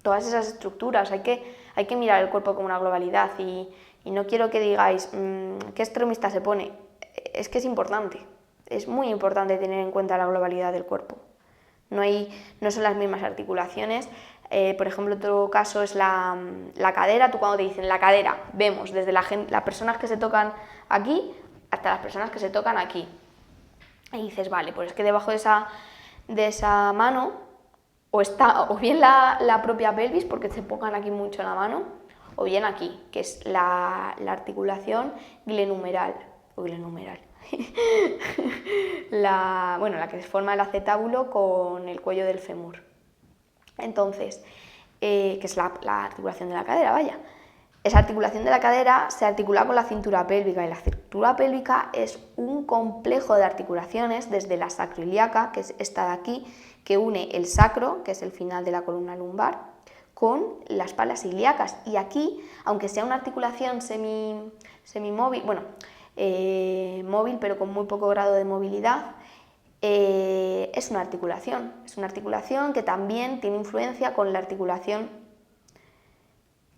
Todas esas estructuras, hay que mirar el cuerpo como una globalidad, y no quiero que digáis ¿qué extremista se pone? Es que es importante, es muy importante tener en cuenta la globalidad del cuerpo. No son las mismas articulaciones. Por ejemplo, otro caso es la cadera. Tú cuando te dicen la cadera, vemos desde las personas que se tocan aquí hasta las personas que se tocan aquí. Y dices, vale, pues es que debajo de esa mano está o bien la propia pelvis, porque se pongan aquí mucho la mano, o bien aquí, que es la articulación glenohumeral, la que forma el acetábulo con el cuello del fémur. Entonces, que es la articulación de la cadera, vaya. Esa articulación de la cadera se articula con la cintura pélvica, y la cintura pélvica es un complejo de articulaciones desde la sacroiliaca, que es esta de aquí, que une el sacro, que es el final de la columna lumbar, con las palas ilíacas. Y aquí, aunque sea una articulación semimóvil, móvil pero con muy poco grado de movilidad, es una articulación que también tiene influencia con la articulación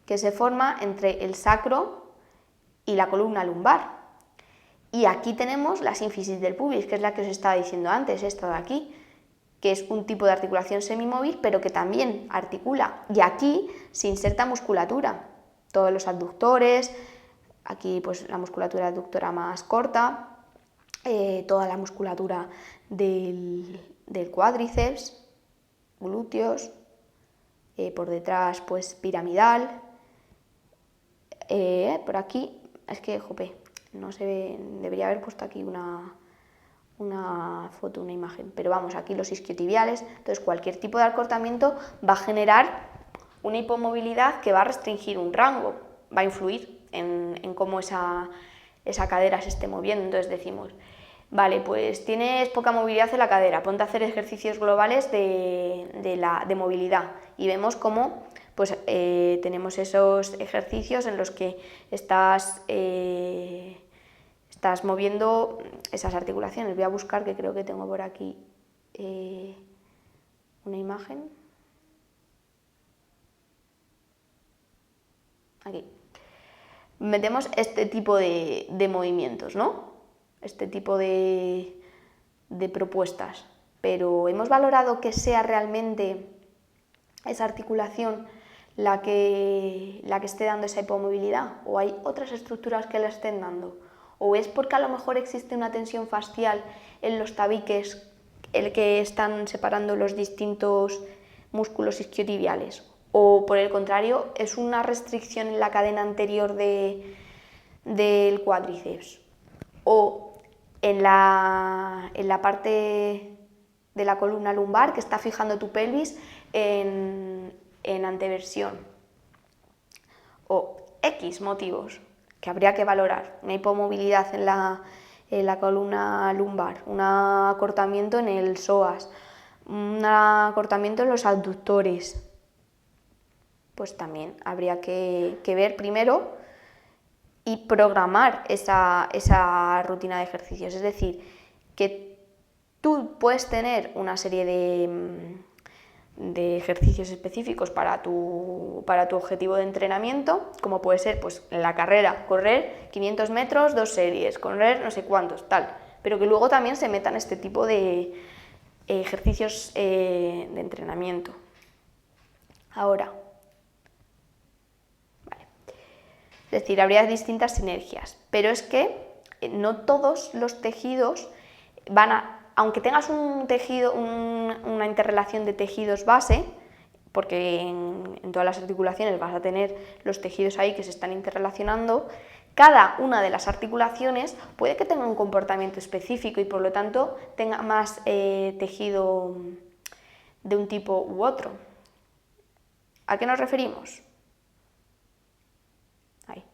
que se forma entre el sacro y la columna lumbar. Y aquí tenemos la sínfisis del pubis, que es la que os estaba diciendo antes, esta de aquí, que es un tipo de articulación semimóvil, pero que también articula. Y aquí se inserta musculatura, todos los adductores, aquí pues la musculatura adductora más corta, toda la musculatura del cuádriceps, glúteos, por detrás pues piramidal. Por aquí, es que, no se ve, debería haber puesto aquí una foto, una imagen, pero vamos, aquí los isquiotibiales. Entonces, cualquier tipo de acortamiento va a generar una hipomovilidad que va a restringir un rango, va a influir en cómo esa cadera se esté moviendo. Entonces decimos, vale, pues tienes poca movilidad en la cadera, ponte a hacer ejercicios globales de movilidad, y vemos cómo pues, tenemos esos ejercicios en los que estás moviendo esas articulaciones. Voy a buscar, que creo que tengo por aquí una imagen. Aquí. Metemos este tipo de movimientos, ¿no? Este tipo de propuestas. Pero ¿hemos valorado que sea realmente esa articulación la que esté dando esa hipomovilidad? ¿O hay otras estructuras que la estén dando? ¿O es porque a lo mejor existe una tensión fascial en los tabiques, el que están separando los distintos músculos isquiotibiales? ¿O por el contrario, es una restricción en la cadena anterior del cuádriceps? ¿O en la parte de la columna lumbar que está fijando tu pelvis en anteversión? O X motivos que habría que valorar. Una hipomovilidad la columna lumbar, un acortamiento en el psoas, un acortamiento en los abductores, pues también habría que ver primero y programar esa rutina de ejercicios. Es decir, que tú puedes tener una serie de ejercicios específicos para tu objetivo de entrenamiento, como puede ser pues, en la carrera, correr 500 metros, 2 series, correr no sé cuántos, tal, pero que luego también se metan este tipo de ejercicios de entrenamiento. Ahora, vale. Es decir, habría distintas sinergias, pero es que no todos los tejidos van a, aunque tengas un tejido, una interrelación de tejidos base, porque en todas las articulaciones vas a tener los tejidos ahí que se están interrelacionando, cada una de las articulaciones puede que tenga un comportamiento específico y por lo tanto tenga más tejido de un tipo u otro. ¿A qué nos referimos? Ahí.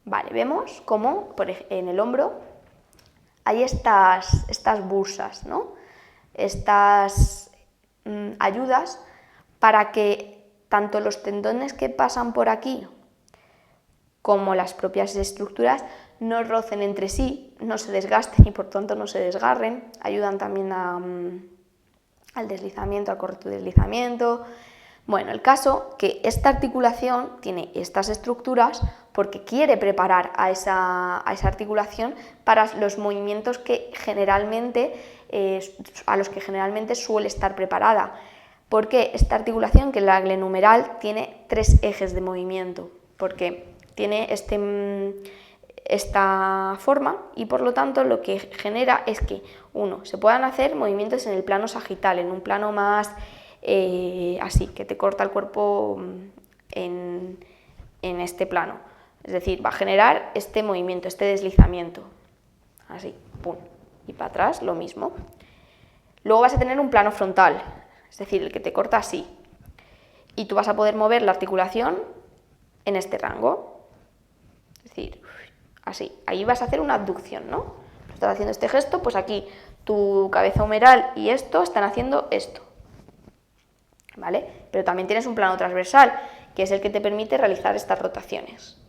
Vale, vemos cómo en el hombro hay estas bursas, ¿no? Estas ayudas para que tanto los tendones que pasan por aquí como las propias estructuras no rocen entre sí, no se desgasten y por tanto no se desgarren, ayudan también al deslizamiento, al correcto deslizamiento. Bueno, el caso que esta articulación tiene estas estructuras porque quiere preparar a esa articulación para los movimientos que generalmente, a los que generalmente suele estar preparada. Porque esta articulación, que es la glenumeral, tiene 3 ejes de movimiento, porque tiene esta forma y por lo tanto lo que genera es que, uno, se puedan hacer movimientos en el plano sagital, en un plano más así, que te corta el cuerpo en este plano. Es decir, va a generar este movimiento, este deslizamiento. Así, pum. Y para atrás lo mismo. Luego vas a tener un plano frontal, es decir, el que te corta así. Y tú vas a poder mover la articulación en este rango. Es decir, así. Ahí vas a hacer una abducción, ¿no? Estás haciendo este gesto, pues aquí tu cabeza humeral y esto están haciendo esto. ¿Vale? Pero también tienes un plano transversal, que es el que te permite realizar estas rotaciones.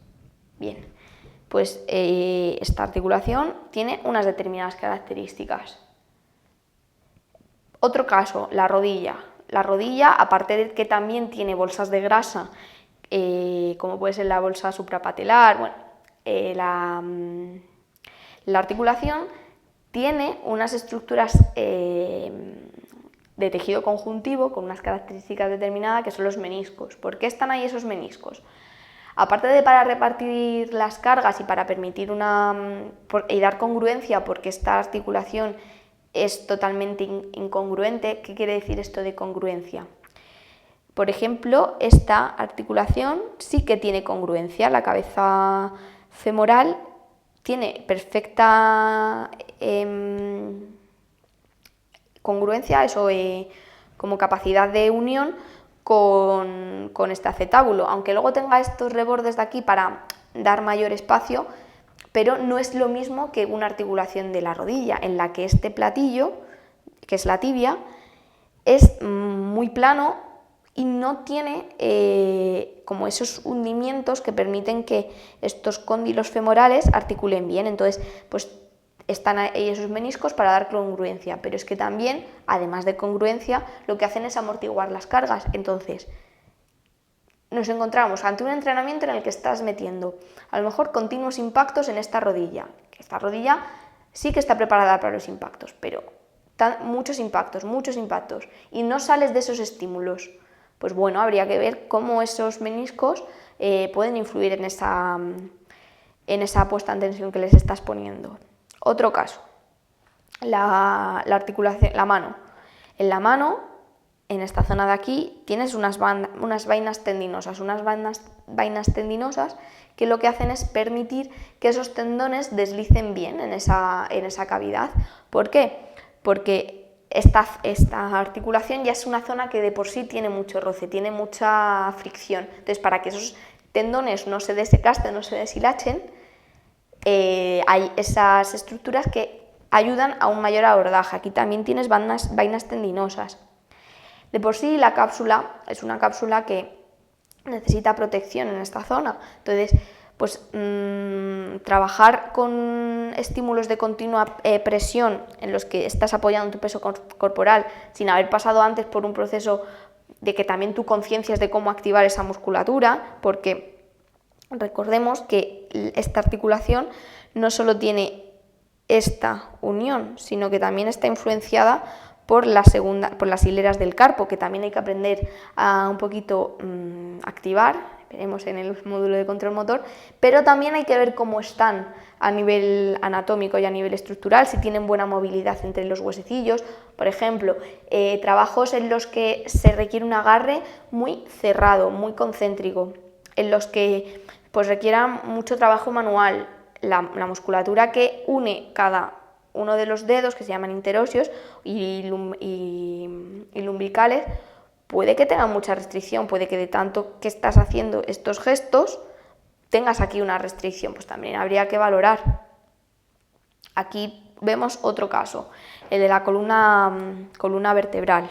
Bien, pues esta articulación tiene unas determinadas características. Otro caso, la rodilla. La rodilla, aparte de que también tiene bolsas de grasa, como puede ser la bolsa suprapatelar, bueno, la articulación tiene unas estructuras de tejido conjuntivo con unas características determinadas que son los meniscos. ¿Por qué están ahí esos meniscos? Aparte de para repartir las cargas y para permitir y dar congruencia, porque esta articulación es totalmente incongruente. ¿Qué quiere decir esto de congruencia? Por ejemplo, esta articulación sí que tiene congruencia, la cabeza femoral tiene perfecta congruencia, eso como capacidad de unión con este acetábulo, aunque luego tenga estos rebordes de aquí para dar mayor espacio, pero no es lo mismo que una articulación de la rodilla, en la que este platillo, que es la tibia, es muy plano y no tiene como esos hundimientos que permiten que estos cóndilos femorales articulen bien. Entonces, pues están ahí esos meniscos para dar congruencia, pero es que también, además de congruencia, lo que hacen es amortiguar las cargas. Entonces, nos encontramos ante un entrenamiento en el que estás metiendo a lo mejor continuos impactos en esta rodilla, que esta rodilla sí que está preparada para los impactos, pero muchos impactos, y no sales de esos estímulos. Pues bueno, habría que ver cómo esos meniscos pueden influir en esa puesta en tensión que les estás poniendo. Otro caso, la articulación, la mano. En la mano, en esta zona de aquí, tienes unas vainas tendinosas, que lo que hacen es permitir que esos tendones deslicen bien en esa cavidad. ¿Por qué? Porque esta articulación ya es una zona que de por sí tiene mucho roce, tiene mucha fricción. Entonces, para que esos tendones no se desgasten, no se deshilachen, hay esas estructuras que ayudan a un mayor abordaje. Aquí también tienes vainas tendinosas. De por sí la cápsula es una cápsula que necesita protección en esta zona, entonces pues trabajar con estímulos de continua presión en los que estás apoyando tu peso corporal sin haber pasado antes por un proceso de que también tú conciencias de cómo activar esa musculatura, porque recordemos que esta articulación no solo tiene esta unión, sino que también está influenciada por las hileras del carpo, que también hay que aprender a un poquito activar, veremos en el módulo de control motor, pero también hay que ver cómo están a nivel anatómico y a nivel estructural, si tienen buena movilidad entre los huesecillos, por ejemplo, trabajos en los que se requiere un agarre muy cerrado, muy concéntrico, en los que pues requiera mucho trabajo manual, la musculatura que une cada uno de los dedos, que se llaman interóseos y lumbricales, puede que tenga mucha restricción, puede que de tanto que estás haciendo estos gestos tengas aquí una restricción, pues también habría que valorar. Aquí vemos otro caso, el de la columna vertebral.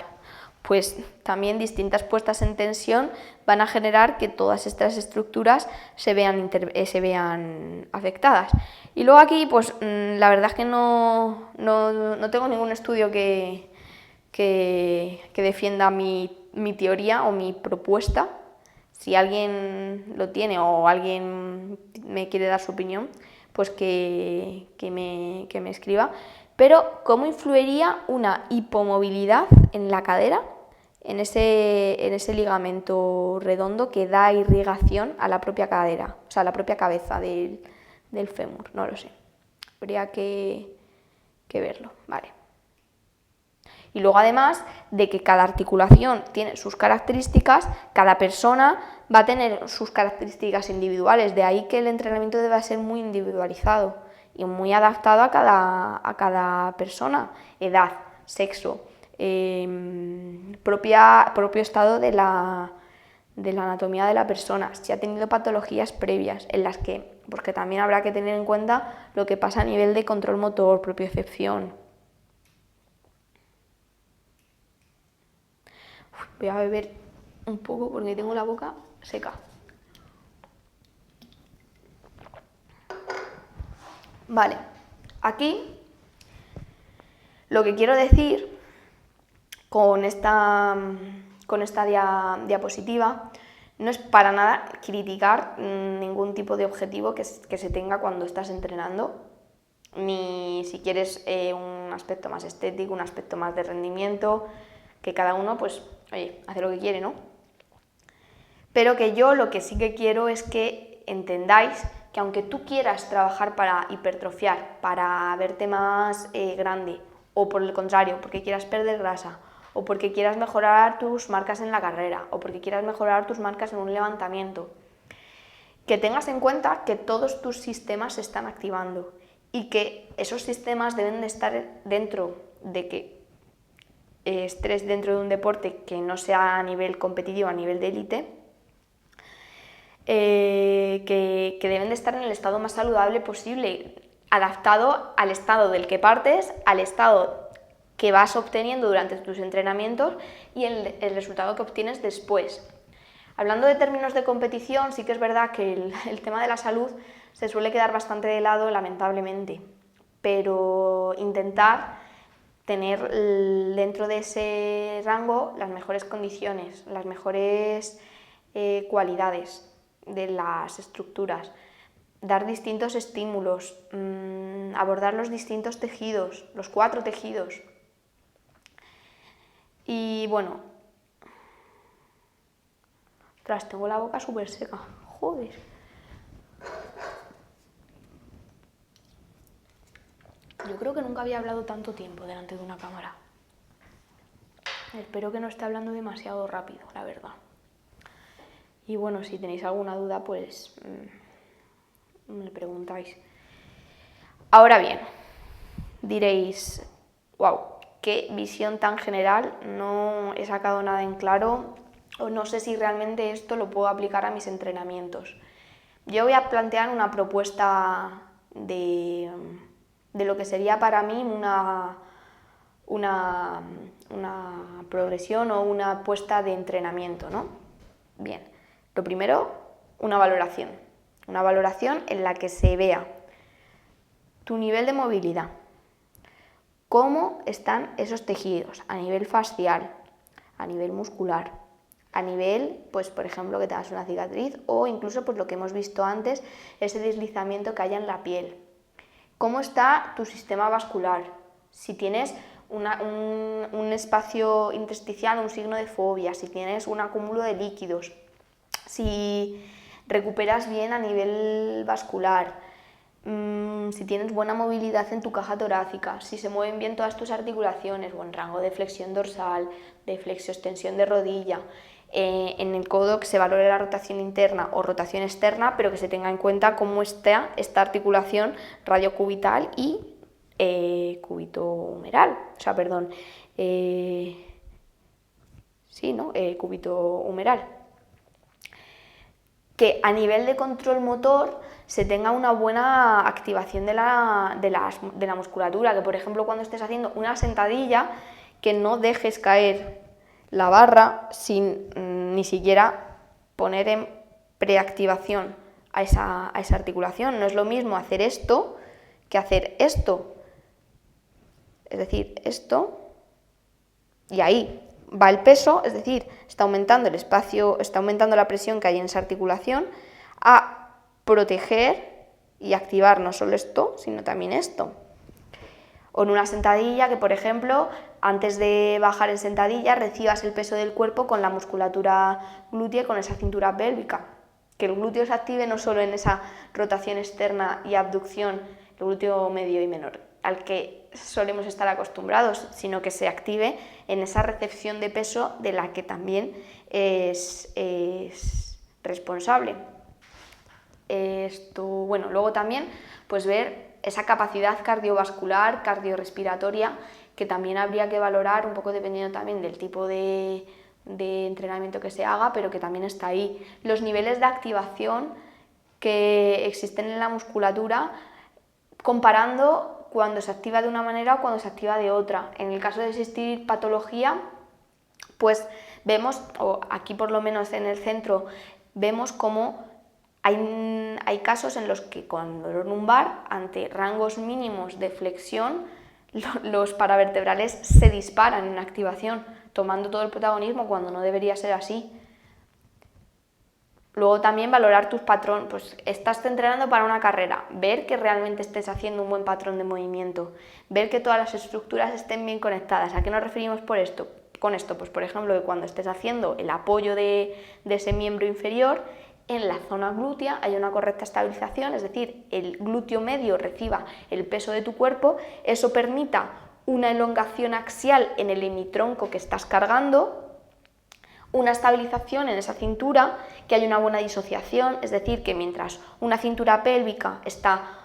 Pues también distintas puestas en tensión van a generar que todas estas estructuras se vean afectadas. Y luego aquí, pues la verdad es que no tengo ningún estudio que defienda mi teoría o mi propuesta. Si alguien lo tiene o alguien me quiere dar su opinión, pues que me escriba. Pero, ¿cómo influiría una hipomovilidad en la cadera, en ese ligamento redondo que da irrigación a la propia cadera, o sea, a la propia cabeza del fémur? No lo sé. Habría que verlo, vale. Y luego, además de que cada articulación tiene sus características, cada persona va a tener sus características individuales, de ahí que el entrenamiento debe ser muy individualizado y muy adaptado a cada persona, edad, sexo, propio estado de la anatomía de la persona, si ha tenido patologías previas, en las que, porque también habrá que tener en cuenta lo que pasa a nivel de control motor, propiocepción. Voy a beber un poco porque tengo la boca seca. Vale, aquí lo que quiero decir con esta diapositiva no es para nada criticar ningún tipo de objetivo que se tenga cuando estás entrenando, ni si quieres un aspecto más estético, un aspecto más de rendimiento, que cada uno pues oye, hace lo que quiere, ¿no? Pero que yo lo que sí que quiero es que entendáis que aunque tú quieras trabajar para hipertrofiar, para verte más grande, o por el contrario, porque quieras perder grasa, o porque quieras mejorar tus marcas en la carrera, o porque quieras mejorar tus marcas en un levantamiento, que tengas en cuenta que todos tus sistemas se están activando y que esos sistemas deben de estar dentro de que estés dentro de un deporte que no sea a nivel competitivo, a nivel de élite, que deben de estar en el estado más saludable posible, adaptado al estado del que partes, al estado que vas obteniendo durante tus entrenamientos y el resultado que obtienes después. Hablando de términos de competición, sí que es verdad que el tema de la salud se suele quedar bastante de lado, lamentablemente, pero intentar tener dentro de ese rango las mejores condiciones, las mejores cualidades de las estructuras, dar distintos estímulos, abordar los distintos tejidos, los 4 tejidos. Y bueno, ostras, tengo la boca súper seca, joder. Yo creo que nunca había hablado tanto tiempo delante de una cámara. Espero que no esté hablando demasiado rápido, la verdad. Y bueno, si tenéis alguna duda, pues me preguntáis. Ahora bien, diréis, wow, qué visión tan general, no he sacado nada en claro, o no sé si realmente esto lo puedo aplicar a mis entrenamientos. Yo voy a plantear una propuesta de lo que sería para mí una progresión o una apuesta de entrenamiento, ¿no? Bien, lo primero, una valoración en la que se vea tu nivel de movilidad, cómo están esos tejidos a nivel fascial, a nivel muscular, a nivel, pues por ejemplo, que tengas una cicatriz o incluso pues lo que hemos visto antes, ese deslizamiento que haya en la piel. ¿Cómo está tu sistema vascular? Si tienes un espacio intersticial, un signo de fobia, si tienes un acúmulo de líquidos, si recuperas bien a nivel vascular, si tienes buena movilidad en tu caja torácica, si se mueven bien todas tus articulaciones, buen rango de flexión dorsal, de flexioextensión de rodilla. En el codo que se valore la rotación interna o rotación externa, pero que se tenga en cuenta cómo está esta articulación radiocubital y cúbito-humeral. O sea, perdón, cúbito-humeral. Que a nivel de control motor se tenga una buena activación de la musculatura, que por ejemplo cuando estés haciendo una sentadilla, que no dejes caer la barra sin ni siquiera poner en preactivación a esa articulación. No es lo mismo hacer esto que hacer esto. Es decir, esto y ahí va el peso, es decir, está aumentando el espacio, está aumentando la presión que hay en esa articulación a proteger y activar no solo esto, sino también esto. O en una sentadilla que, por ejemplo, antes de bajar en sentadilla recibas el peso del cuerpo con la musculatura glútea y con esa cintura pélvica. Que el glúteo se active no solo en esa rotación externa y abducción, el glúteo medio y menor, al que solemos estar acostumbrados, sino que se active en esa recepción de peso de la que también es responsable. Luego también pues ver esa capacidad cardiovascular, cardiorrespiratoria, que también habría que valorar un poco dependiendo también del tipo de entrenamiento que se haga, pero que también está ahí. Los niveles de activación que existen en la musculatura, comparando cuando se activa de una manera o cuando se activa de otra. En el caso de existir patología, pues vemos, o aquí por lo menos en el centro, vemos cómo hay casos en los que con dolor lumbar, ante rangos mínimos de flexión, los paravertebrales se disparan en activación, tomando todo el protagonismo cuando no debería ser así. Luego también valorar tus patrones, pues estás entrenando para una carrera, ver que realmente estés haciendo un buen patrón de movimiento, ver que todas las estructuras estén bien conectadas. ¿A qué nos referimos con esto? Pues por ejemplo, que cuando estés haciendo el apoyo de ese miembro inferior, en la zona glútea hay una correcta estabilización, es decir, el glúteo medio reciba el peso de tu cuerpo, eso permita una elongación axial en el hemitronco que estás cargando, una estabilización en esa cintura, que haya una buena disociación, es decir, que mientras una cintura pélvica está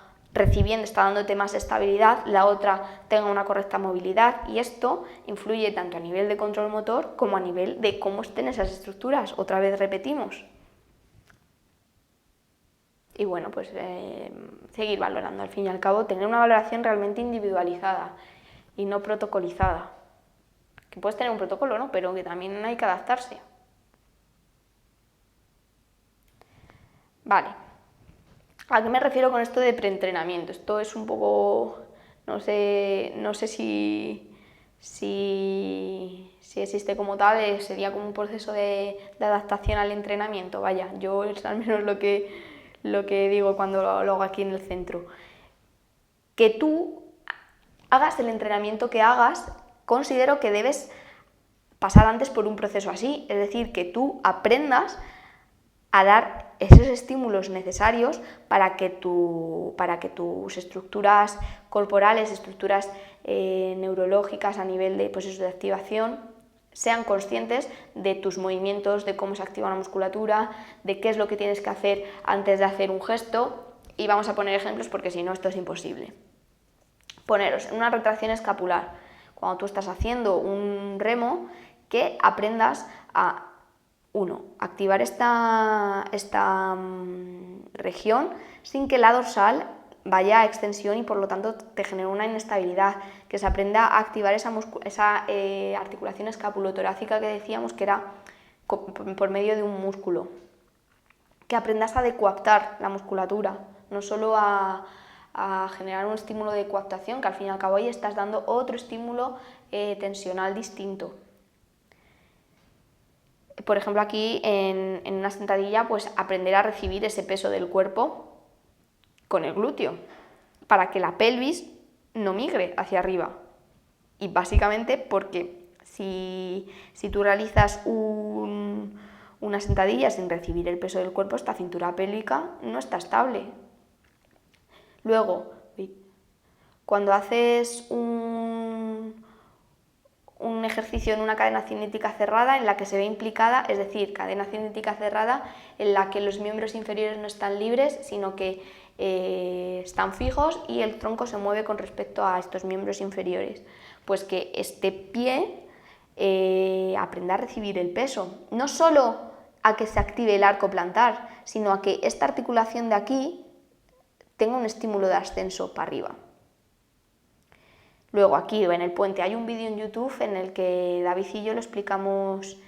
dándote más estabilidad, la otra tenga una correcta movilidad, y esto influye tanto a nivel de control motor como a nivel de cómo estén esas estructuras. Otra vez repetimos. Y bueno, pues seguir valorando, al fin y al cabo, tener una valoración realmente individualizada y no protocolizada. Que puedes tener un protocolo, ¿no? Pero que también hay que adaptarse. Vale. ¿A qué me refiero con esto de preentrenamiento? Esto es un poco, no sé si existe como tal, sería como un proceso de adaptación al entrenamiento. Vaya, yo es al menos lo que digo cuando lo hago aquí en el centro. Que tú hagas el entrenamiento que hagas, considero que debes pasar antes por un proceso así, es decir, que tú aprendas a dar esos estímulos necesarios para que tus estructuras corporales, estructuras neurológicas a nivel de procesos de activación, sean conscientes de tus movimientos, de cómo se activa la musculatura, de qué es lo que tienes que hacer antes de hacer un gesto, y vamos a poner ejemplos porque si no esto es imposible. Poneros en una retracción escapular, cuando tú estás haciendo un remo, que aprendas a activar esta región sin que la dorsal vaya a extensión y por lo tanto te genera una inestabilidad, que se aprenda a activar esa articulación escapulotorácica que decíamos que era por medio de un músculo, que aprendas a decoaptar la musculatura, no solo a generar un estímulo de coaptación, que al fin y al cabo ahí estás dando otro estímulo tensional distinto. Por ejemplo, aquí en una sentadilla, pues aprender a recibir ese peso del cuerpo con el glúteo, para que la pelvis no migre hacia arriba. Y básicamente porque si tú realizas una sentadilla sin recibir el peso del cuerpo, esta cintura pélvica no está estable. Luego, cuando haces un ejercicio en una cadena cinética cerrada en la que se ve implicada, es decir, cadena cinética cerrada en la que los miembros inferiores no están libres, sino que están fijos y el tronco se mueve con respecto a estos miembros inferiores, pues que este pie aprenda a recibir el peso, no solo a que se active el arco plantar, sino a que esta articulación de aquí tenga un estímulo de ascenso para arriba. Luego aquí en el puente hay un vídeo en YouTube en el que David y yo lo explicamos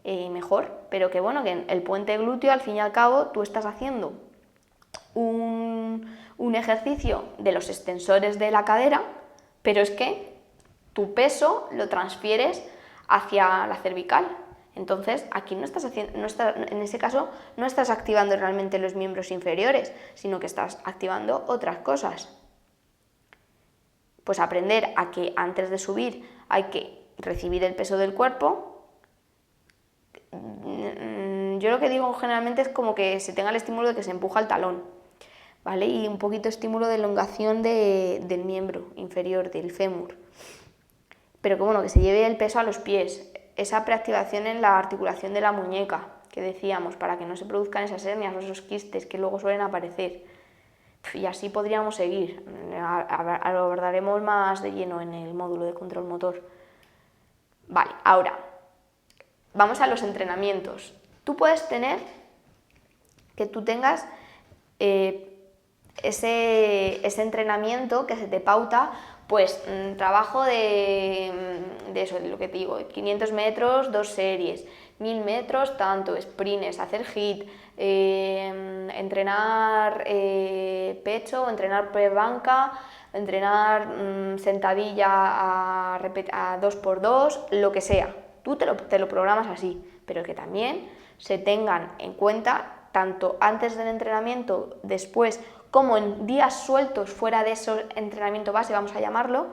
mejor, pero que bueno, que en el puente glúteo al fin y al cabo tú estás haciendo un ejercicio de los extensores de la cadera, pero es que tu peso lo transfieres hacia la cervical. Entonces aquí en ese caso no estás activando realmente los miembros inferiores, sino que estás activando otras cosas. Pues aprender a que antes de subir hay que recibir el peso del cuerpo. Yo lo que digo generalmente es como que se tenga el estímulo de que se empuja el talón, ¿vale? Y un poquito estímulo de elongación del miembro inferior, del fémur. Pero que bueno, que se lleve el peso a los pies. Esa preactivación en la articulación de la muñeca, que decíamos, para que no se produzcan esas hernias o esos quistes que luego suelen aparecer. Y así podríamos seguir, lo abordaremos más de lleno en el módulo de control motor. Vale, ahora, vamos a los entrenamientos. Tú puedes tener, que tú tengas ese entrenamiento que se te pauta, pues trabajo de eso, de lo que te digo, 500 metros, 2 series, 1000 metros, tanto, sprints, hacer HIIT, entrenar pecho, entrenar pre-banca, entrenar sentadilla a 2x2, lo que sea. Tú te lo programas así, pero que también se tengan en cuenta tanto antes del entrenamiento, después, como en días sueltos fuera de ese entrenamiento base, vamos a llamarlo,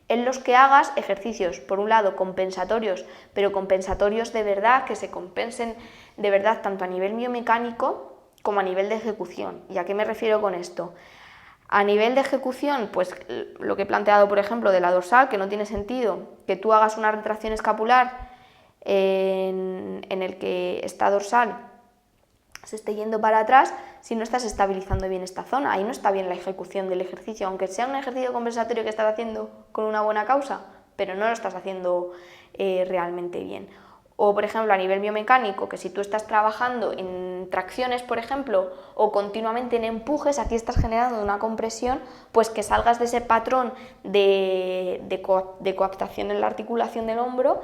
en los que hagas ejercicios, por un lado, compensatorios, pero compensatorios de verdad, que se compensen de verdad tanto a nivel biomecánico como a nivel de ejecución. ¿Y a qué me refiero con esto? A nivel de ejecución, pues lo que he planteado, por ejemplo, de la dorsal, que no tiene sentido que tú hagas una retracción escapular en el que esta dorsal se esté yendo para atrás si no estás estabilizando bien esta zona. Ahí no está bien la ejecución del ejercicio, aunque sea un ejercicio compensatorio que estás haciendo con una buena causa, pero no lo estás haciendo realmente bien. O, por ejemplo, a nivel biomecánico, que si tú estás trabajando en tracciones, por ejemplo, o continuamente en empujes, aquí estás generando una compresión, pues que salgas de ese patrón de coaptación en la articulación del hombro,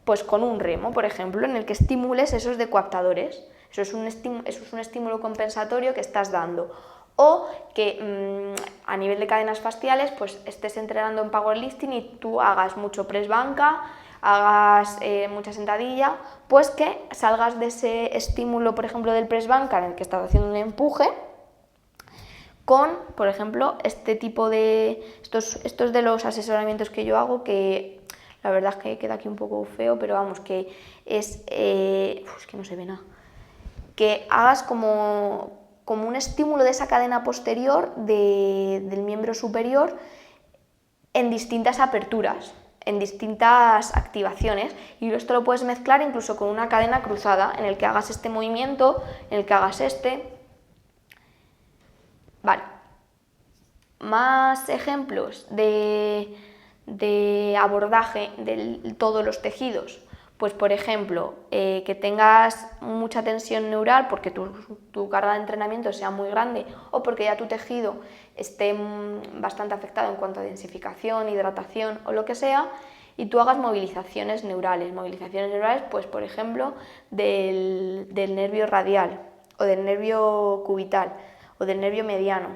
pues con un remo, por ejemplo, en el que estimules esos decoaptadores. Eso es un estímulo compensatorio que estás dando. O que a nivel de cadenas faciales, pues estés entrenando en powerlifting y tú hagas mucho press banca, hagas mucha sentadilla, pues que salgas de ese estímulo, por ejemplo, del press banca en el que estás haciendo un empuje, con, por ejemplo, este tipo de... Estos de los asesoramientos que yo hago, que la verdad es que queda aquí un poco feo, pero vamos, que es... es que no se ve nada. Que hagas como un estímulo de esa cadena posterior del miembro superior en distintas aperturas, en distintas activaciones, y esto lo puedes mezclar incluso con una cadena cruzada en el que hagas este movimiento, en el que hagas este. Vale, más ejemplos de abordaje de todos los tejidos. Pues por ejemplo, que tengas mucha tensión neural porque tu carga de entrenamiento sea muy grande o porque ya tu tejido esté bastante afectado en cuanto a densificación, hidratación o lo que sea, y tú hagas movilizaciones neurales. Movilizaciones neurales, pues por ejemplo, del nervio radial o del nervio cubital o del nervio mediano.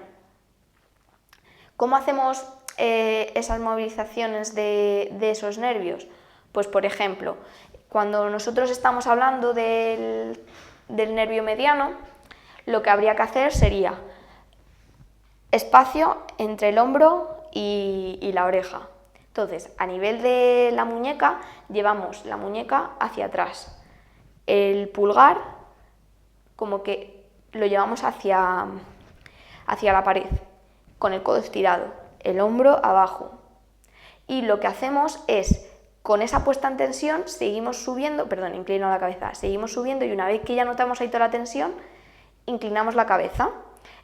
¿Cómo hacemos esas movilizaciones de esos nervios? Pues por ejemplo, cuando nosotros estamos hablando del nervio mediano, lo que habría que hacer sería espacio entre el hombro y la oreja. Entonces, a nivel de la muñeca, llevamos la muñeca hacia atrás. El pulgar, como que lo llevamos hacia la pared, con el codo estirado, el hombro abajo. Y lo que hacemos es, con esa puesta en tensión, seguimos subiendo, inclino la cabeza, seguimos subiendo y una vez que ya notamos ahí toda la tensión, inclinamos la cabeza.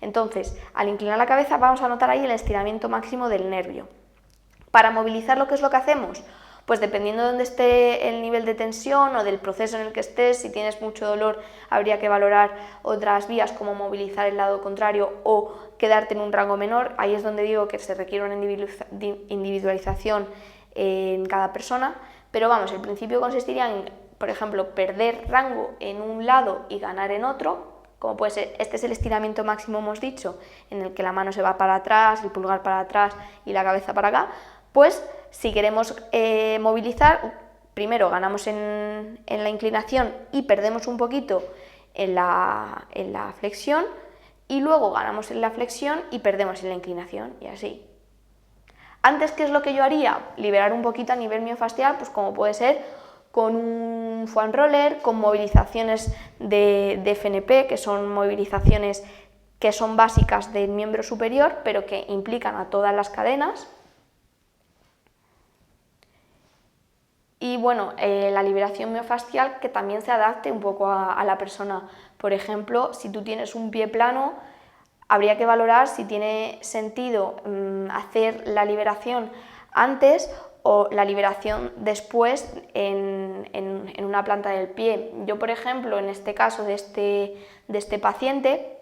Entonces, al inclinar la cabeza vamos a notar ahí el estiramiento máximo del nervio. Para movilizarlo, ¿qué es lo que hacemos? Pues dependiendo de dónde esté el nivel de tensión o del proceso en el que estés, si tienes mucho dolor habría que valorar otras vías como movilizar el lado contrario o quedarte en un rango menor. Ahí es donde digo que se requiere una individualización en cada persona, pero vamos, el principio consistiría en, por ejemplo, perder rango en un lado y ganar en otro, como puede ser, este es el estiramiento máximo, hemos dicho, en el que la mano se va para atrás, el pulgar para atrás y la cabeza para acá. Pues si queremos movilizar, primero ganamos en la inclinación y perdemos un poquito en la flexión, y luego ganamos en la flexión y perdemos en la inclinación, y así. Antes, ¿qué es lo que yo haría? Liberar un poquito a nivel miofascial, pues como puede ser con un foam roller, con movilizaciones de FNP, que son movilizaciones que son básicas del miembro superior, pero que implican a todas las cadenas. Y bueno, la liberación miofascial que también se adapte un poco a la persona. Por ejemplo, si tú tienes un pie plano, habría que valorar si tiene sentido hacer la liberación antes o la liberación después en una planta del pie. Yo, por ejemplo, en este caso de este paciente,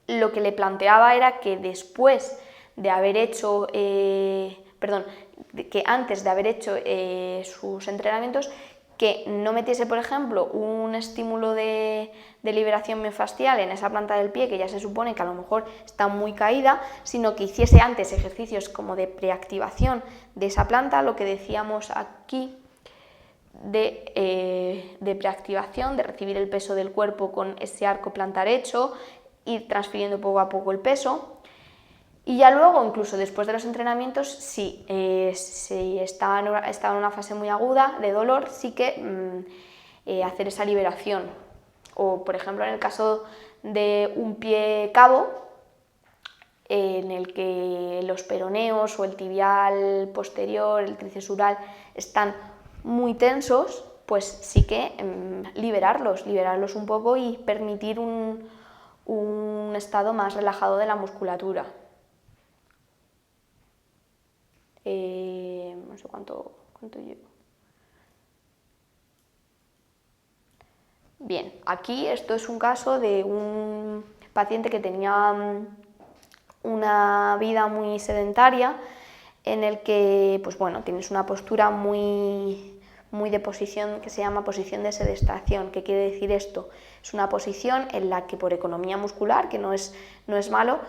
lo que le planteaba era que después de haber hecho, que antes de haber hecho sus entrenamientos, que no metiese, por ejemplo, un estímulo de liberación miofascial en esa planta del pie, que ya se supone que a lo mejor está muy caída, sino que hiciese antes ejercicios como de preactivación de esa planta, lo que decíamos aquí de preactivación, de recibir el peso del cuerpo con ese arco plantar hecho, ir transfiriendo poco a poco el peso. Y ya luego, incluso después de los entrenamientos, si está en una fase muy aguda de dolor, sí que hacer esa liberación. O, por ejemplo, en el caso de un pie cabo, en el que los peroneos o el tibial posterior, el tricesural, están muy tensos, pues sí que liberarlos un poco y permitir un estado más relajado de la musculatura. No sé cuánto llevo. Bien, aquí esto es un caso de un paciente que tenía una vida muy sedentaria, en el que, pues bueno, tienes una postura muy de posición que se llama posición de sedestación. ¿Qué quiere decir esto? Es una posición en la que, por economía muscular, que no es malo,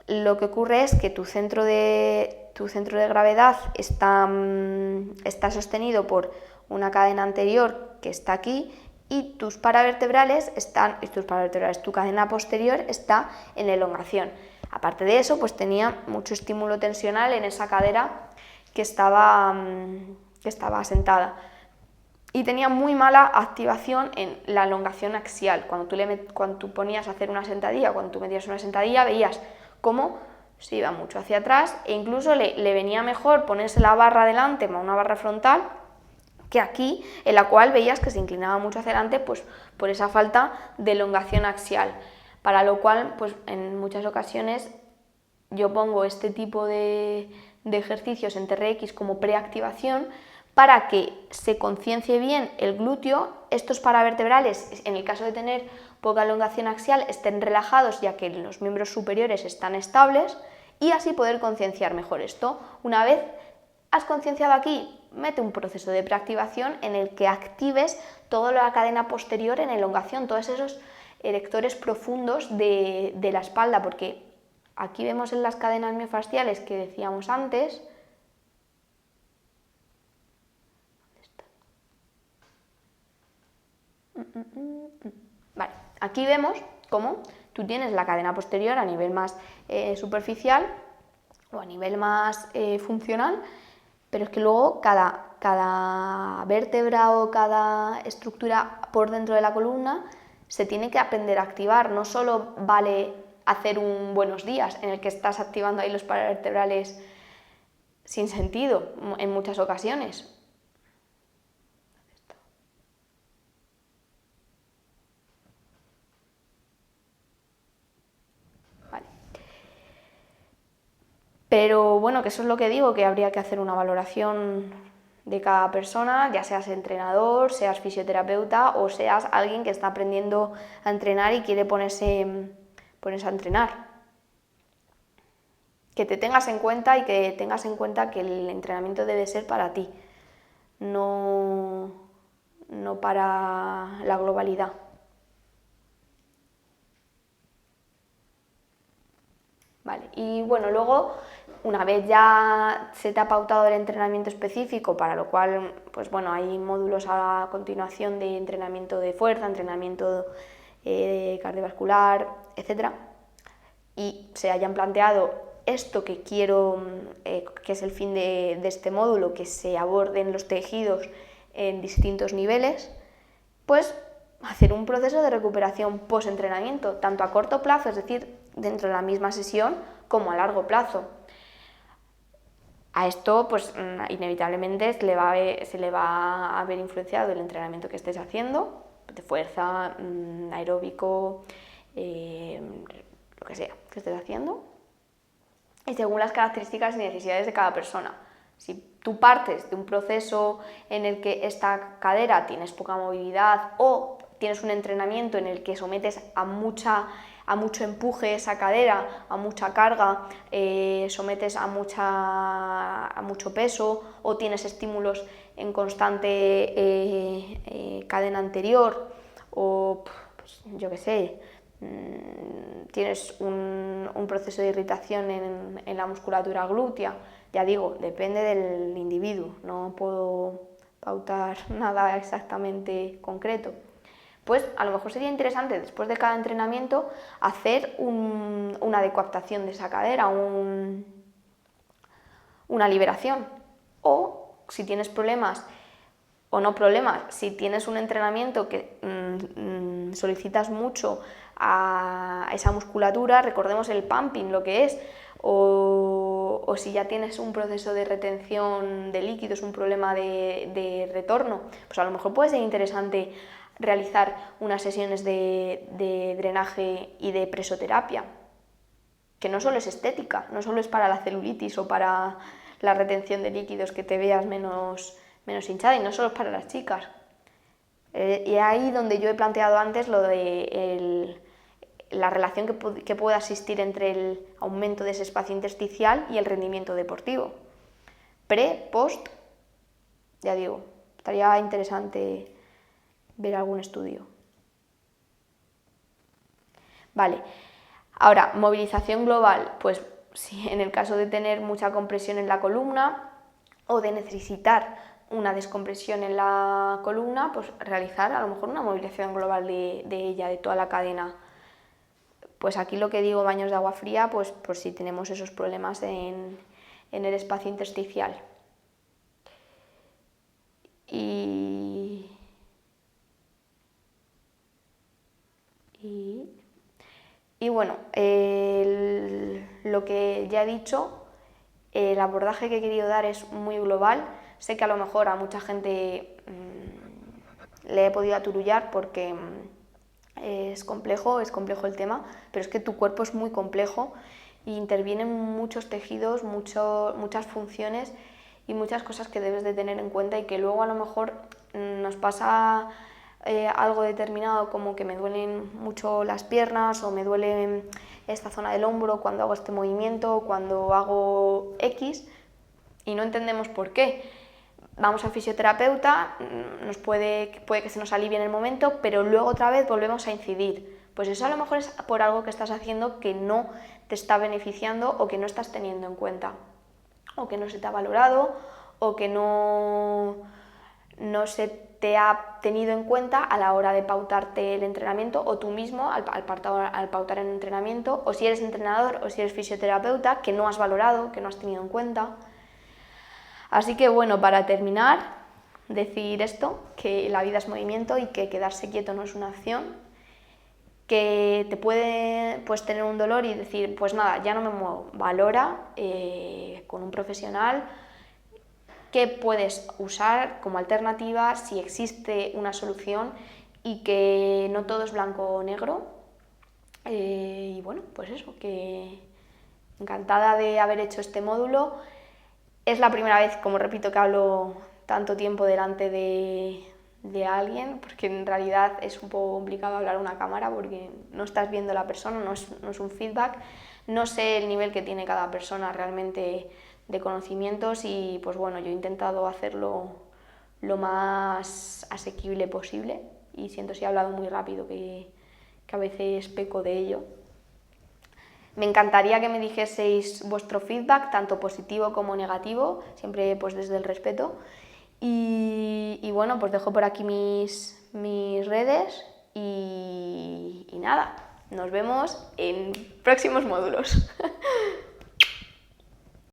lo que ocurre es que tu centro de gravedad está sostenido por una cadena anterior que está aquí, y tus paravertebrales tu cadena posterior está en elongación. Aparte de eso, pues tenía mucho estímulo tensional en esa cadera que estaba sentada, y tenía muy mala activación en la elongación axial. Cuando tú ponías a hacer una sentadilla, cuando tú metías una sentadilla, veías cómo se iba mucho hacia atrás, e incluso le venía mejor ponerse la barra delante, una barra frontal, que aquí, en la cual veías que se inclinaba mucho hacia adelante, pues por esa falta de elongación axial. Para lo cual, pues en muchas ocasiones yo pongo este tipo de ejercicios en TRX como preactivación, para que se conciencie bien el glúteo. Estos paravertebrales, en el caso de tener poca elongación axial, estén relajados, ya que los miembros superiores están estables, y así poder concienciar mejor esto. Una vez has concienciado aquí, mete un proceso de preactivación en el que actives toda la cadena posterior en elongación, todos esos erectores profundos de la espalda, porque aquí vemos en las cadenas miofasciales que decíamos antes, vale, aquí vemos cómo tú tienes la cadena posterior a nivel más superficial o a nivel más funcional, pero es que luego cada vértebra o cada estructura por dentro de la columna se tiene que aprender a activar. No solo vale hacer un buenos días en el que estás activando ahí los paravertebrales sin sentido en muchas ocasiones. Vale. Pero bueno, que eso es lo que digo, que habría que hacer una valoración de cada persona, ya seas entrenador, seas fisioterapeuta o seas alguien que está aprendiendo a entrenar y quiere ponerse a entrenar. Que te tengas en cuenta y que tengas en cuenta que el entrenamiento debe ser para ti, no para la globalidad. Vale, y bueno, luego, una vez ya se te ha pautado el entrenamiento específico, para lo cual, pues bueno, hay módulos a continuación de entrenamiento de fuerza, entrenamiento cardiovascular, etc. Y se hayan planteado esto que quiero, que es el fin de este módulo, que se aborden los tejidos en distintos niveles, pues hacer un proceso de recuperación post-entrenamiento, tanto a corto plazo, es decir, dentro de la misma sesión, como a largo plazo. A esto, pues inevitablemente se le va a ver influenciado el entrenamiento que estés haciendo, de fuerza, aeróbico, lo que sea que estés haciendo, y según las características y necesidades de cada persona. Si tú partes de un proceso en el que esta cadera tienes poca movilidad o tienes un entrenamiento en el que sometes a mucho empuje esa cadera, a mucha carga, sometes a mucho peso o tienes estímulos en constante cadena anterior o, pues, yo qué sé, tienes un proceso de irritación en la musculatura glútea, ya digo, depende del individuo, no puedo pautar nada exactamente concreto. Pues a lo mejor sería interesante después de cada entrenamiento hacer una decoaptación de esa cadera, una liberación. O si tienes problemas, o no problemas, si tienes un entrenamiento que solicitas mucho a esa musculatura, recordemos el pumping, lo que es, o si ya tienes un proceso de retención de líquidos, un problema de retorno, pues a lo mejor puede ser interesante realizar unas sesiones de drenaje y de presoterapia, que no solo es estética, no solo es para la celulitis o para la retención de líquidos, que te veas menos hinchada, y no solo es para las chicas. Y ahí donde yo he planteado antes lo de la relación que puede existir entre el aumento de ese espacio intersticial y el rendimiento deportivo. Pre, post, ya digo, estaría interesante ver algún estudio. Vale, ahora, movilización global, pues si en el caso de tener mucha compresión en la columna o de necesitar una descompresión en la columna, pues realizar a lo mejor una movilización global de ella, de toda la cadena. Pues aquí lo que digo, baños de agua fría, pues por si tenemos esos problemas en el espacio intersticial. Y bueno, lo que ya he dicho, el abordaje que he querido dar es muy global. Sé que a lo mejor a mucha gente le he podido aturullar porque es complejo el tema, pero es que tu cuerpo es muy complejo e intervienen muchos tejidos, muchas funciones, y muchas cosas que debes de tener en cuenta y que luego a lo mejor nos pasa algo determinado, como que me duelen mucho las piernas o me duele esta zona del hombro cuando hago este movimiento, cuando hago X, y no entendemos por qué. Vamos al fisioterapeuta, puede que se nos alivie en el momento, pero luego otra vez volvemos a incidir. Pues eso a lo mejor es por algo que estás haciendo que no te está beneficiando o que no estás teniendo en cuenta, o que no se te ha valorado, o que no se te ha tenido en cuenta a la hora de pautarte el entrenamiento, o tú mismo al pautar el entrenamiento, o si eres entrenador o si eres fisioterapeuta, que no has valorado, que no has tenido en cuenta. Así que bueno, para terminar, decir esto, que la vida es movimiento y que quedarse quieto no es una opción, que te puede tener un dolor y decir, pues nada, ya no me muevo. Valora con un profesional qué puedes usar como alternativa, si existe una solución, y que no todo es blanco o negro. Y bueno, pues eso, que encantada de haber hecho este módulo. Es la primera vez, como repito, que hablo tanto tiempo delante de alguien, porque en realidad es un poco complicado hablar a una cámara porque no estás viendo a la persona, no es un feedback. No sé el nivel que tiene cada persona realmente de conocimientos y pues bueno, yo he intentado hacerlo lo más asequible posible y siento si he hablado muy rápido, que a veces peco de ello. Me encantaría que me dijeseis vuestro feedback, tanto positivo como negativo, siempre pues desde el respeto. Y bueno, pues dejo por aquí mis redes y nada, nos vemos en próximos módulos.